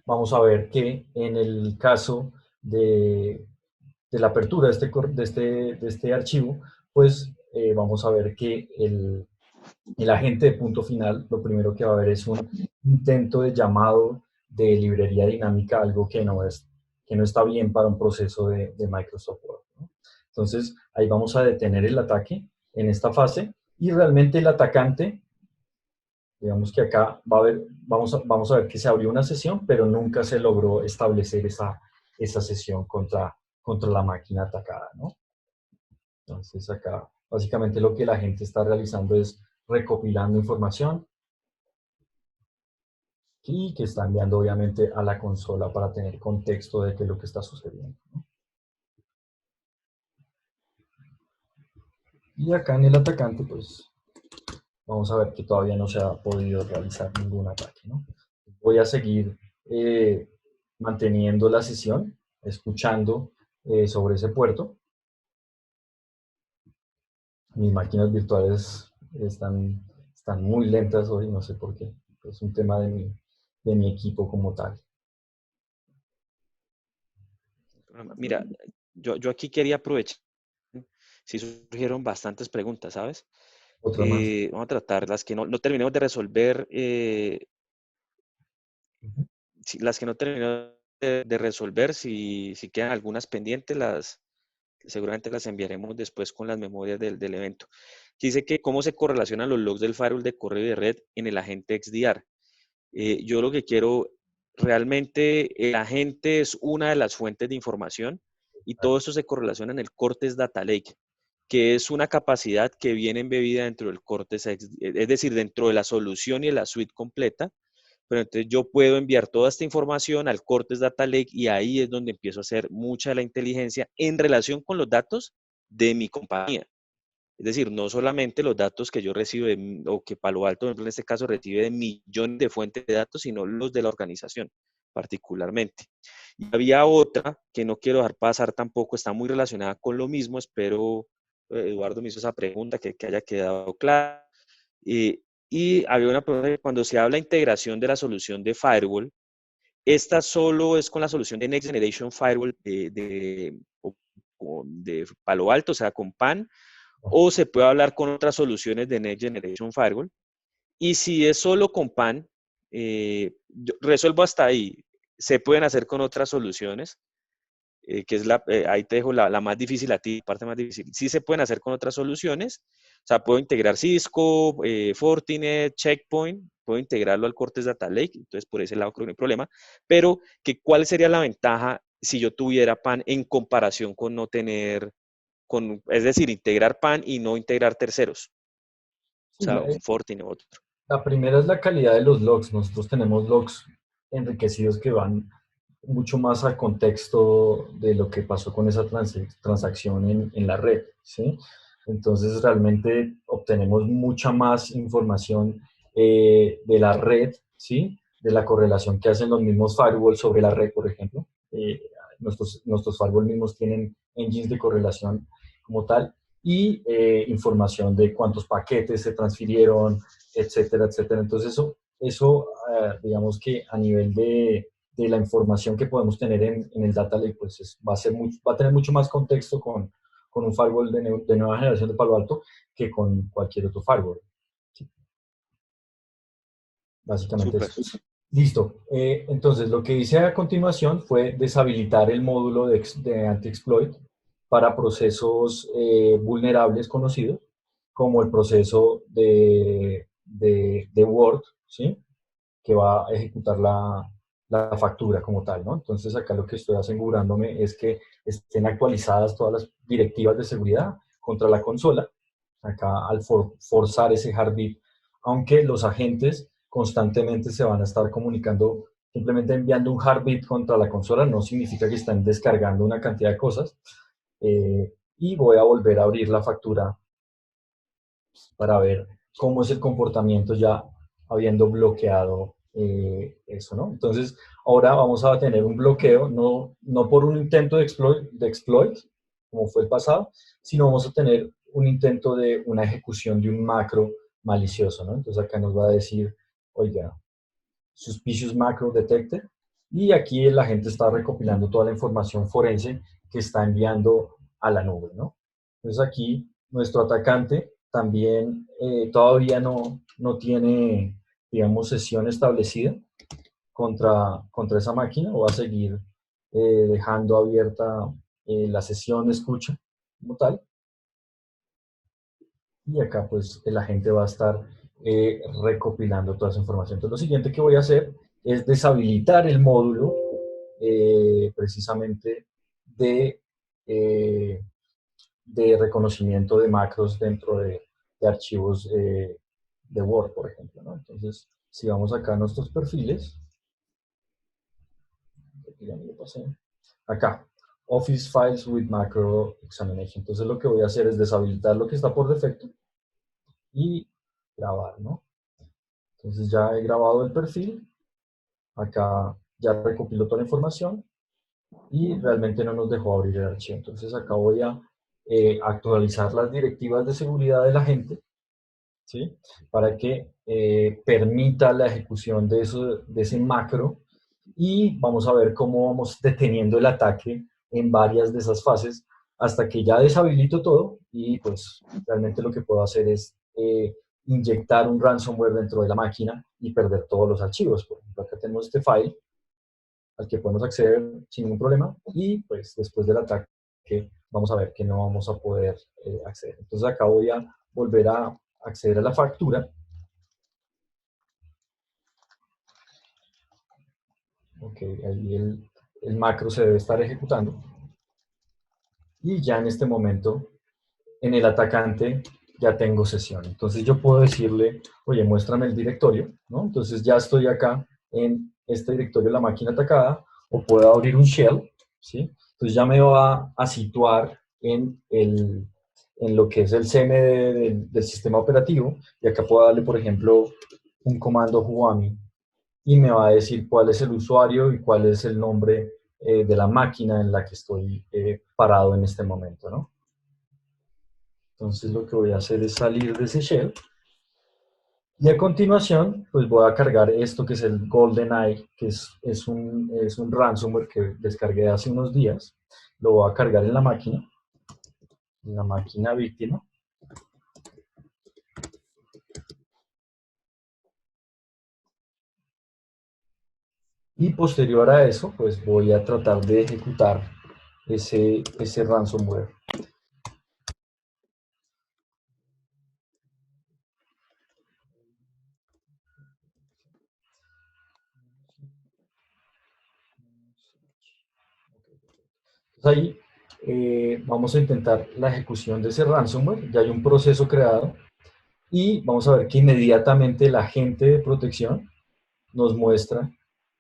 vamos a ver que en el caso de la apertura de este archivo, pues vamos a ver que el agente de punto final, lo primero que va a haber es un intento de llamado de librería dinámica, algo que no está bien para un proceso de Microsoft Word, ¿no? Entonces, ahí vamos a detener el ataque en esta fase y realmente el atacante, digamos que acá vamos a ver que se abrió una sesión, pero nunca se logró establecer esa sesión contra la máquina atacada, ¿no? Entonces, acá básicamente lo que la gente está realizando es recopilando información y que está enviando obviamente a la consola para tener contexto de qué es lo que está sucediendo, ¿no? Y acá en el atacante, pues vamos a ver que todavía no se ha podido realizar ningún ataque, ¿no? Voy a seguir eh, manteniendo la sesión, escuchando sobre ese puerto. Mis máquinas virtuales están muy lentas hoy, no sé por qué. Es un tema de mi equipo como tal. mira, yo aquí quería aprovechar, si surgieron bastantes preguntas, ¿sabes? Otra más. Vamos a tratar las que no terminemos de resolver, Ujú. las que no terminemos de resolver. Si quedan algunas pendientes, seguramente las enviaremos después con las memorias del evento. Dice que cómo se correlacionan los logs del firewall de correo y de red en el agente XDR. Yo lo que quiero, realmente el agente es una de las fuentes de información y todo eso se correlaciona en el Cortex Data Lake, que es una capacidad que viene embebida dentro del Cortex, es decir, dentro de la solución y de la suite completa. Pero entonces yo puedo enviar toda esta información al Cortex Data Lake y ahí es donde empiezo a hacer mucha de la inteligencia en relación con los datos de mi compañía. Es decir, no solamente los datos que yo recibo o que Palo Alto, por ejemplo, en este caso recibe de millones de fuentes de datos, sino los de la organización particularmente. Y había otra que no quiero dejar pasar tampoco, está muy relacionada con lo mismo, espero Eduardo me hizo esa pregunta, que haya quedado clara. Y había una pregunta que cuando se habla de integración de la solución de firewall, esta solo es con la solución de Next Generation Firewall de Palo Alto, o sea, con PAN, o se puede hablar con otras soluciones de Next Generation Firewall. Y si es solo con PAN, yo resuelvo hasta ahí. Se pueden hacer con otras soluciones, que es ahí te dejo la más difícil a ti, la parte más difícil. Sí se pueden hacer con otras soluciones, o sea, puedo integrar Cisco, Fortinet, Checkpoint, puedo integrarlo al Cortex Data Lake, entonces por ese lado creo que no hay problema, pero ¿cuál sería la ventaja si yo tuviera PAN en comparación con no tener, es decir, integrar PAN y no integrar terceros? O Sí, sea, un Fortinet u otro. la primera es la calidad de los logs. Nosotros tenemos logs enriquecidos que van mucho más al contexto de lo que pasó con esa transacción en la red, ¿sí? Entonces realmente obtenemos mucha más información de la red, ¿sí? De la correlación que hacen los mismos firewalls sobre la red, por ejemplo. Nuestros firewalls mismos tienen engines de correlación como tal y información de cuántos paquetes se transfirieron, etcétera, etcétera. Entonces digamos que a nivel de la información que podemos tener en el data lake, pues va a tener mucho más contexto con un firewall de nueva generación de Palo Alto que con cualquier otro firewall. Sí, básicamente Súper. eso. Listo. Entonces, lo que hice a continuación fue deshabilitar el módulo de anti-exploit para procesos vulnerables conocidos, como el proceso de Word, ¿sí? Que va a ejecutar la factura como tal, ¿no? Entonces acá lo que estoy asegurándome es que estén actualizadas todas las directivas de seguridad contra la consola, acá al forzar ese heartbeat, aunque los agentes constantemente se van a estar comunicando, simplemente enviando un heartbeat contra la consola no significa que están descargando una cantidad de cosas, y voy a volver a abrir la factura para ver cómo es el comportamiento ya habiendo bloqueado eso, ¿no? Entonces, ahora vamos a tener un bloqueo, no por un intento de exploit, como fue el pasado, sino vamos a tener un intento de una ejecución de un macro malicioso, ¿no? Entonces acá nos va a decir, oiga, suspicious macro detected, y aquí la gente está recopilando toda la información forense que está enviando a la nube, ¿no? Entonces aquí nuestro atacante también todavía no tiene, digamos, sesión establecida contra esa máquina, o va a seguir dejando abierta la sesión de escucha como tal. Y acá pues el agente va a estar recopilando toda esa información. Entonces lo siguiente que voy a hacer es deshabilitar el módulo precisamente de, eh, de reconocimiento de macros dentro de archivos de Word, por ejemplo, ¿no? Entonces, si vamos acá a nuestros perfiles, ya me lo pasé, acá, Office Files with Macro Examination. Entonces lo que voy a hacer es deshabilitar lo que está por defecto y grabar, ¿no? Entonces ya he grabado el perfil, acá ya recopiló toda la información y realmente no nos dejó abrir el archivo. Entonces acá voy a actualizar las directivas de seguridad de la gente, ¿sí? Para que permita la ejecución de ese macro, y vamos a ver cómo vamos deteniendo el ataque en varias de esas fases hasta que ya deshabilito todo y pues realmente lo que puedo hacer es inyectar un ransomware dentro de la máquina y perder todos los archivos. Por ejemplo, acá tenemos este file, al que podemos acceder sin ningún problema, y pues después del ataque vamos a ver que no vamos a poder acceder. Entonces acá voy a volver a acceder a la factura. Ok, ahí el macro se debe estar ejecutando. Y ya en este momento, en el atacante, ya tengo sesión. Entonces yo puedo decirle, oye, muéstrame el directorio, ¿no? Entonces ya estoy acá en este directorio de la máquina atacada, o puedo abrir un shell, ¿sí? Entonces ya me va a situar en lo que es el CMD del sistema operativo, y acá puedo darle, por ejemplo, un comando Huami, y me va a decir cuál es el usuario y cuál es el nombre de la máquina en la que estoy parado en este momento, ¿no? Entonces lo que voy a hacer es salir de ese shell, y a continuación pues voy a cargar esto que es el GoldenEye, que es un ransomware que descargué hace unos días. Lo voy a cargar en la máquina víctima. Y posterior a eso, pues voy a tratar de ejecutar ese ransomware. Entonces ahí vamos a intentar la ejecución de ese ransomware. Ya hay un proceso creado, y vamos a ver que inmediatamente el agente de protección nos muestra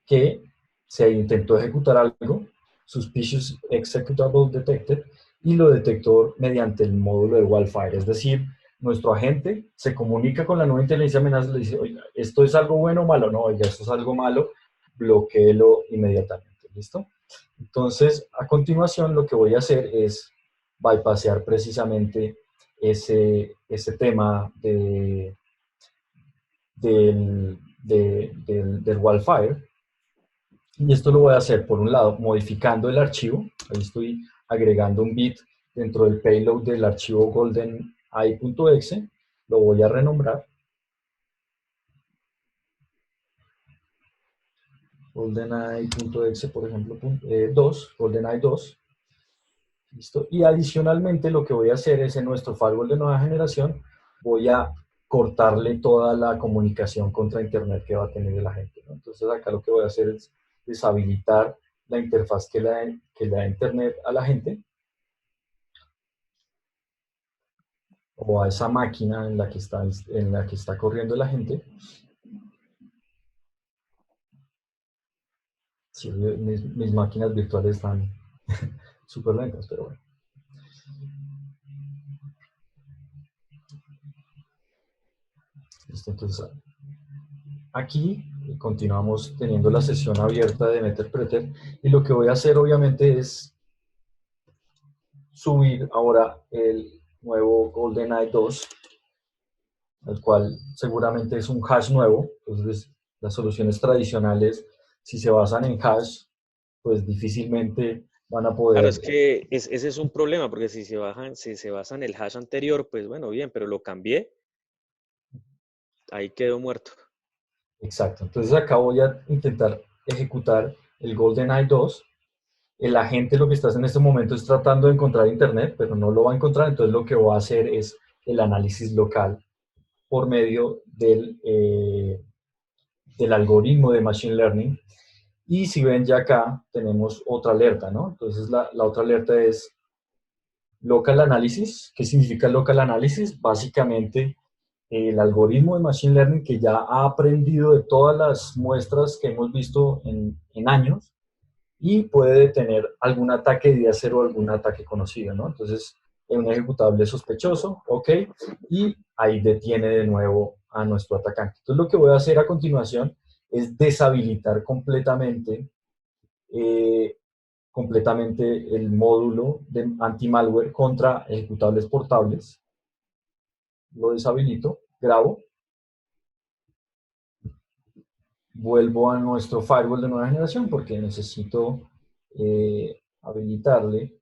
que se intentó ejecutar algo, suspicious executable detected, y lo detectó mediante el módulo de Wildfire. Es decir, nuestro agente se comunica con la nueva inteligencia amenaza y le dice, oiga, ¿esto es algo bueno o malo? No, oiga, esto es algo malo, bloquéelo inmediatamente. ¿Listo? Entonces, a continuación, lo que voy a hacer es bypassear precisamente ese tema del Wildfire. Y esto lo voy a hacer, por un lado, modificando el archivo. Ahí estoy agregando un bit dentro del payload del archivo goldeneye.exe. Lo voy a renombrar. GoldenEye.exe, por ejemplo, 2, GoldenEye 2. ¿Listo? Y adicionalmente lo que voy a hacer es, en nuestro firewall de nueva generación, voy a cortarle toda la comunicación contra Internet que va a tener la gente, ¿no? Entonces acá lo que voy a hacer es deshabilitar la interfaz que le da Internet a la gente, o a esa máquina en la que está corriendo la gente. Sí, mis máquinas virtuales están súper lentas, pero bueno. Listo, entonces aquí continuamos teniendo la sesión abierta de Meterpreter, y lo que voy a hacer obviamente es subir ahora el nuevo GoldenEye 2, el cual seguramente es un hash nuevo. Entonces las soluciones tradicionales, si se basan en hash, pues difícilmente van a Claro, poder. es que ese es un problema, porque si se basa en el hash anterior, pues bueno, bien, pero lo cambié, ahí quedó muerto. Exacto. Entonces acá voy a intentar ejecutar el GoldenEye 2. El agente lo que está en este momento es tratando de encontrar internet, pero no lo va a encontrar. Entonces lo que voy a hacer es el análisis local por medio del algoritmo de Machine Learning. Y si ven ya acá tenemos otra alerta, ¿no? Entonces la otra alerta es Local Analysis. ¿Qué significa Local Analysis? Básicamente el algoritmo de Machine Learning, que ya ha aprendido de todas las muestras que hemos visto en años, y puede tener algún ataque de día cero o algún ataque conocido, ¿no? Entonces, un ejecutable sospechoso, ok, y ahí detiene de nuevo a nuestro atacante. Entonces, lo que voy a hacer a continuación es deshabilitar eh, completamente el módulo de anti-malware contra ejecutables portables. Lo deshabilito, grabo, vuelvo a nuestro firewall de nueva generación porque necesito habilitarle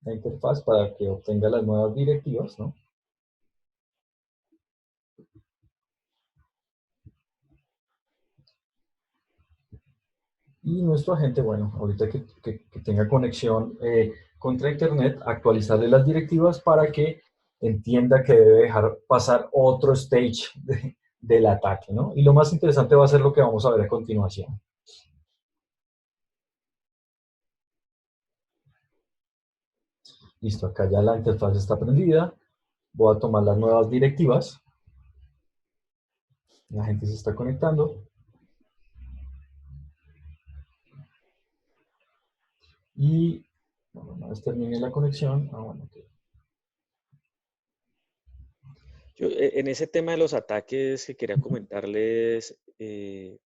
la interfaz para que obtenga las nuevas directivas, ¿no? Y nuestro agente, bueno, ahorita que tenga conexión contra Internet, actualizarle las directivas para que entienda que debe dejar pasar otro stage del ataque, ¿no? Y lo más interesante va a ser lo que vamos a ver a continuación. Listo, acá ya la interfaz está prendida. Voy a tomar las nuevas directivas. La gente se está conectando. Y bueno, una vez termine la conexión, bueno, okay. Yo, en ese tema de los ataques que quería comentarles, pues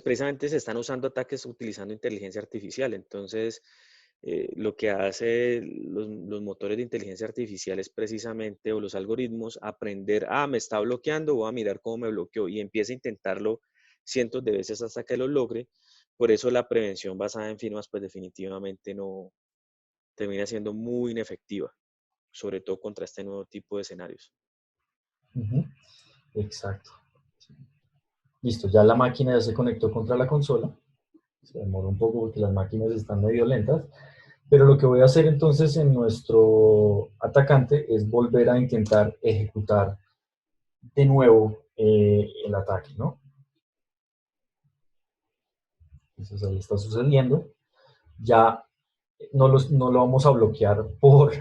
precisamente se están usando ataques utilizando inteligencia artificial. Entonces, lo que hace los motores de inteligencia artificial es precisamente, o los algoritmos, aprender, me está bloqueando, voy a mirar cómo me bloqueó, y empieza a intentarlo cientos de veces hasta que lo logre. Por eso la prevención basada en firmas, pues definitivamente no termina siendo muy inefectiva, sobre todo contra este nuevo tipo de escenarios. Exacto. Listo, ya la máquina ya se conectó contra la consola. Se demoró un poco porque las máquinas están medio lentas. Pero lo que voy a hacer entonces en nuestro atacante es volver a intentar ejecutar de nuevo el ataque, ¿no? Entonces ahí está sucediendo. Ya no lo vamos a bloquear por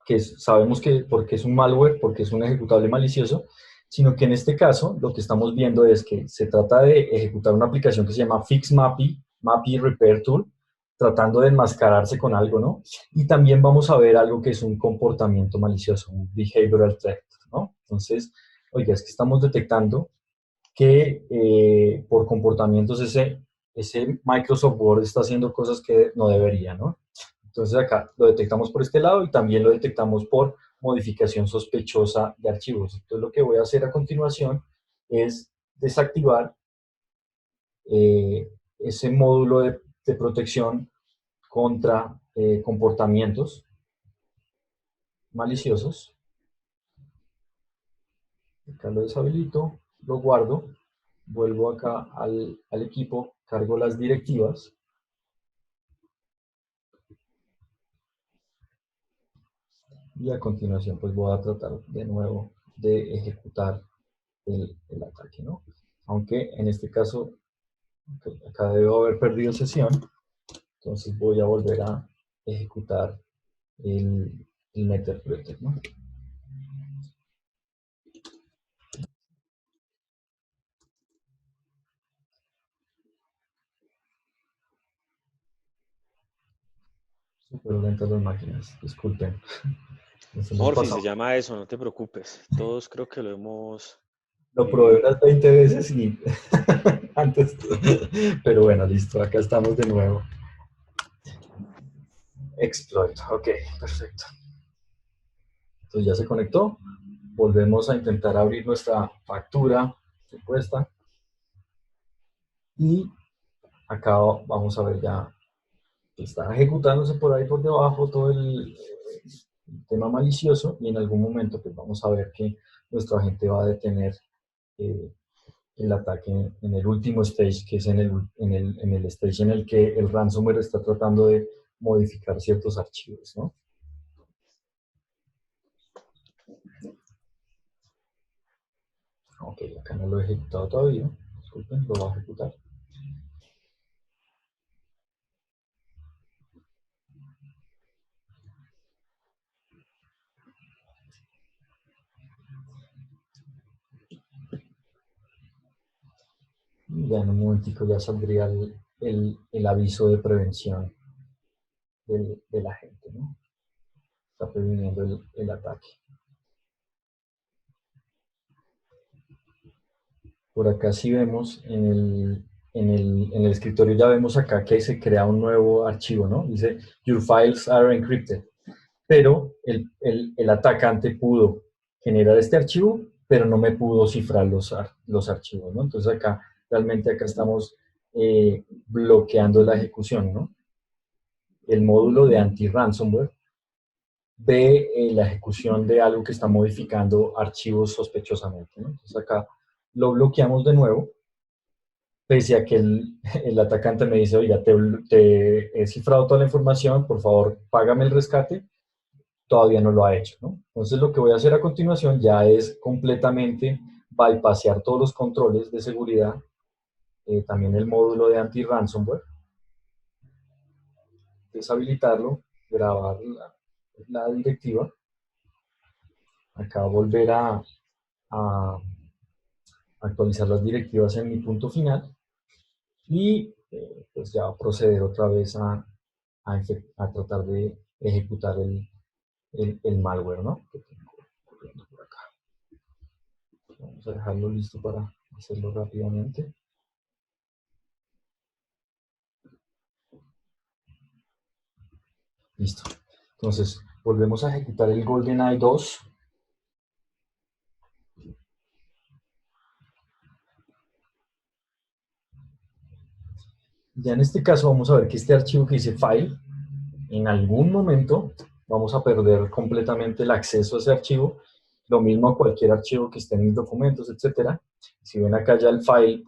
que sabemos que porque es un malware, porque es un ejecutable malicioso, sino que en este caso lo que estamos viendo es que se trata de ejecutar una aplicación que se llama FixMappy, Mappy Repair Tool, tratando de enmascararse con algo, ¿no? Y también vamos a ver algo que es un comportamiento malicioso, un behavioral threat, ¿no? Entonces, oiga, es que estamos detectando que por comportamientos ese Microsoft Word está haciendo cosas que no debería, ¿no? Entonces acá lo detectamos por este lado y también lo detectamos por modificación sospechosa de archivos. Entonces lo que voy a hacer a continuación es desactivar ese módulo de protección contra comportamientos maliciosos. Acá lo deshabilito, lo guardo, vuelvo acá al equipo, cargo las directivas y a continuación pues voy a tratar de nuevo de ejecutar el ataque, ¿no? Aunque en este caso acá debo haber perdido sesión, entonces voy a volver a ejecutar el Neterpreter, ¿no? Súper lentas las máquinas, disculpen. Nos hemos Morphy se pasado. llama eso, no te preocupes. Todos creo que lo hemos Lo probé vivido. unas 20 veces y antes, pero bueno, listo, acá estamos de nuevo. Exploit, ok, perfecto. Entonces ya se conectó. Volvemos a intentar abrir nuestra factura supuesta. Y acá vamos a ver ya que está ejecutándose por ahí por debajo todo el tema malicioso y en algún momento pues vamos a ver que nuestro agente va a detener eh, el ataque en el último stage, que es en el stage en el que el ransomware está tratando de modificar ciertos archivos, ¿no? Ok, acá no lo he ejecutado todavía, disculpen, lo voy a ejecutar. Y ya en un momentico ya saldría el aviso de prevención de la gente, ¿no? Está previniendo el ataque. Por acá sí vemos en el escritorio, ya vemos acá que se crea un nuevo archivo, ¿no? Dice, your files are encrypted. Pero el atacante pudo generar este archivo, pero no me pudo cifrar los archivos, ¿no? Entonces acá, realmente acá estamos bloqueando la ejecución, ¿no? El módulo de anti-ransomware ve la ejecución de algo que está modificando archivos sospechosamente, ¿no? Entonces acá lo bloqueamos de nuevo pese a que el atacante me dice, oiga, te he cifrado toda la información, por favor, págame el rescate, todavía no lo ha hecho, ¿no? Entonces lo que voy a hacer a continuación ya es completamente bypassear todos los controles de seguridad, también el módulo de anti-ransomware, deshabilitarlo, grabar la directiva, acá volver a actualizar las directivas en mi punto final y pues ya proceder otra vez a tratar de ejecutar el malware, ¿no? Que tengo corriendo por acá. Vamos a dejarlo listo para hacerlo rápidamente. Listo. Entonces, volvemos a ejecutar el GoldenEye 2. Ya en este caso vamos a ver que este archivo que dice file, en algún momento vamos a perder completamente el acceso a ese archivo. Lo mismo a cualquier archivo que esté en mis documentos, etcétera. Si ven acá ya el file,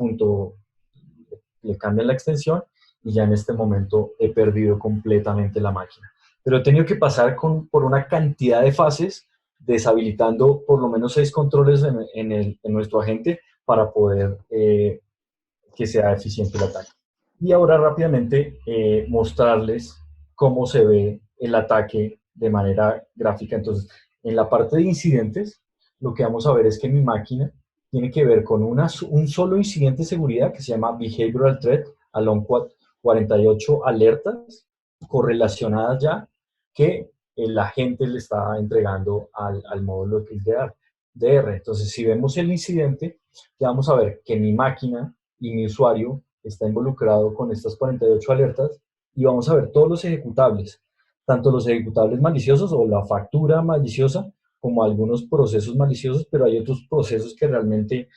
le cambian la extensión y ya en este momento he perdido completamente la máquina. Pero he tenido que pasar por una cantidad de fases, deshabilitando por lo menos 6 controles en nuestro agente para poder que sea eficiente el ataque. Y ahora rápidamente mostrarles cómo se ve el ataque de manera gráfica. Entonces, en la parte de incidentes, lo que vamos a ver es que mi máquina tiene que ver con un solo incidente de seguridad que se llama Behavioral Threat, along 48 alertas correlacionadas ya que el agente le está entregando al módulo XDR. Entonces, si vemos el incidente, ya vamos a ver que mi máquina y mi usuario está involucrado con estas 48 alertas y vamos a ver todos los ejecutables, tanto los ejecutables maliciosos o la factura maliciosa como algunos procesos maliciosos, pero hay otros procesos que realmente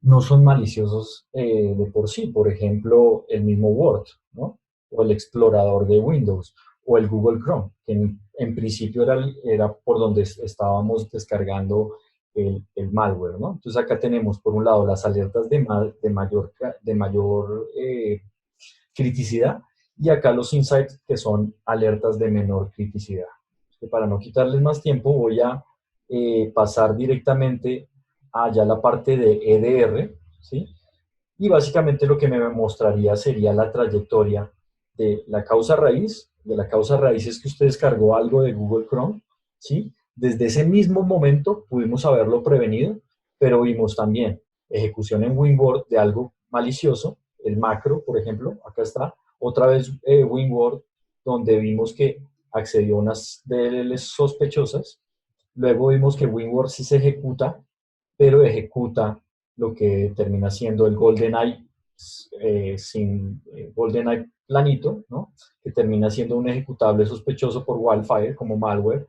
no son maliciosos de por sí. Por ejemplo, el mismo Word, ¿no? O el explorador de Windows, o el Google Chrome, que en principio era por donde estábamos descargando el malware, ¿no? Entonces acá tenemos por un lado las alertas de mayor criticidad y acá los insights que son alertas de menor criticidad. Para no quitarles más tiempo voy a pasar directamente allá la parte de EDR, ¿sí? Y básicamente lo que me mostraría sería la trayectoria de la causa raíz. De la causa raíz es que usted descargó algo de Google Chrome, ¿sí? Desde ese mismo momento pudimos haberlo prevenido, pero vimos también ejecución en WinWord de algo malicioso, el macro, por ejemplo, acá está, otra vez WinWord, donde vimos que accedió a unas DLLs sospechosas, luego vimos que WinWord sí se ejecuta, pero ejecuta lo que termina siendo el GoldenEye sin GoldenEye planito, ¿no? Que termina siendo un ejecutable sospechoso por Wildfire como malware.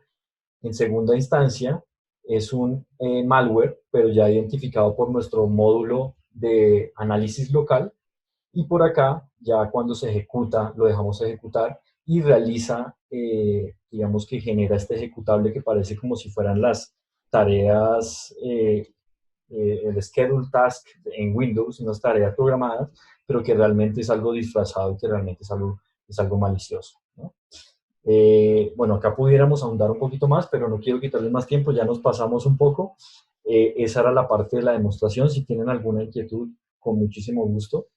En segunda instancia, es un malware, pero ya identificado por nuestro módulo de análisis local. Y por acá, ya cuando se ejecuta, lo dejamos ejecutar y realiza, digamos que genera este ejecutable que parece como si fueran las tareas el schedule task en Windows, unas tareas programadas, pero que realmente es algo disfrazado y que realmente es algo malicioso, ¿no? Bueno, acá pudiéramos ahondar un poquito más, pero no quiero quitarles más tiempo, ya nos pasamos un poco. Esa era la parte de la demostración. Si tienen alguna inquietud, con muchísimo gusto.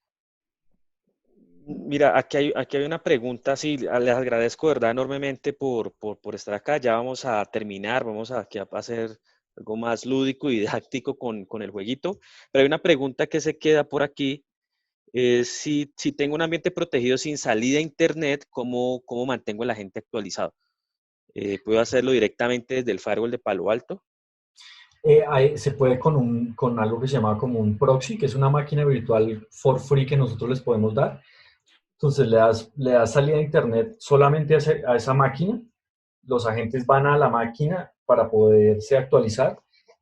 Mira, aquí hay una pregunta, sí, les agradezco, ¿verdad? Enormemente por estar acá. Ya vamos a terminar, vamos aquí a hacer algo más lúdico y didáctico con el jueguito. Pero hay una pregunta que se queda por aquí. Si tengo un ambiente protegido sin salida a internet, ¿cómo mantengo a la gente actualizado? ¿Puedo hacerlo directamente desde el firewall de Palo Alto? Se puede con algo que se llama como un proxy, que es una máquina virtual for free que nosotros les podemos dar. Entonces le das salida a internet solamente a esa máquina. Los agentes van a la máquina para poderse actualizar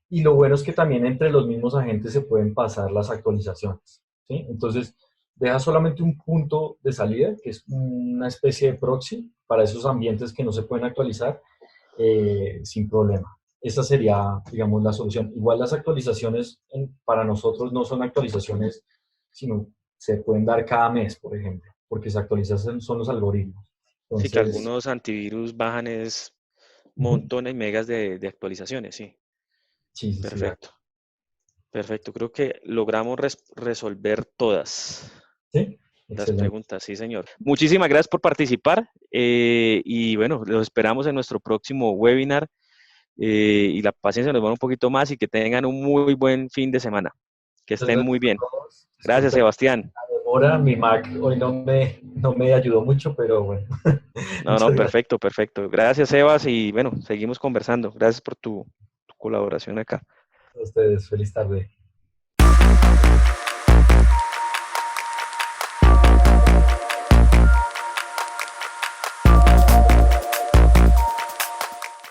y lo bueno es que también entre los mismos agentes se pueden pasar las actualizaciones, ¿sí? Entonces deja solamente un punto de salida que es una especie de proxy para esos ambientes que no se pueden actualizar sin problema. Esa sería, digamos, la solución. Igual las actualizaciones para nosotros no son actualizaciones, sino se pueden dar cada mes, por ejemplo, porque se actualizan son los algoritmos. Sí, que Entonces, algunos antivirus bajan es ujú, montones, megas de actualizaciones, sí. sí, sí, sí, dale. Perfecto, perfecto. Creo que logramos resolver todas Sí, las excelente. preguntas, sí, señor. Muchísimas gracias por participar y bueno, los esperamos en nuestro próximo webinar y la paciencia nos va un poquito más y que tengan un muy buen fin de semana. Que Muchas estén muy gracias a bien. todos. Gracias, Disculpen Sebastián. la demora, mi Mac hoy no me ayudó mucho, pero bueno, No, no, muchas gracias perfecto, perfecto. Gracias, Sebas, y bueno, seguimos conversando. Gracias por tu colaboración acá. a ustedes. Feliz tarde.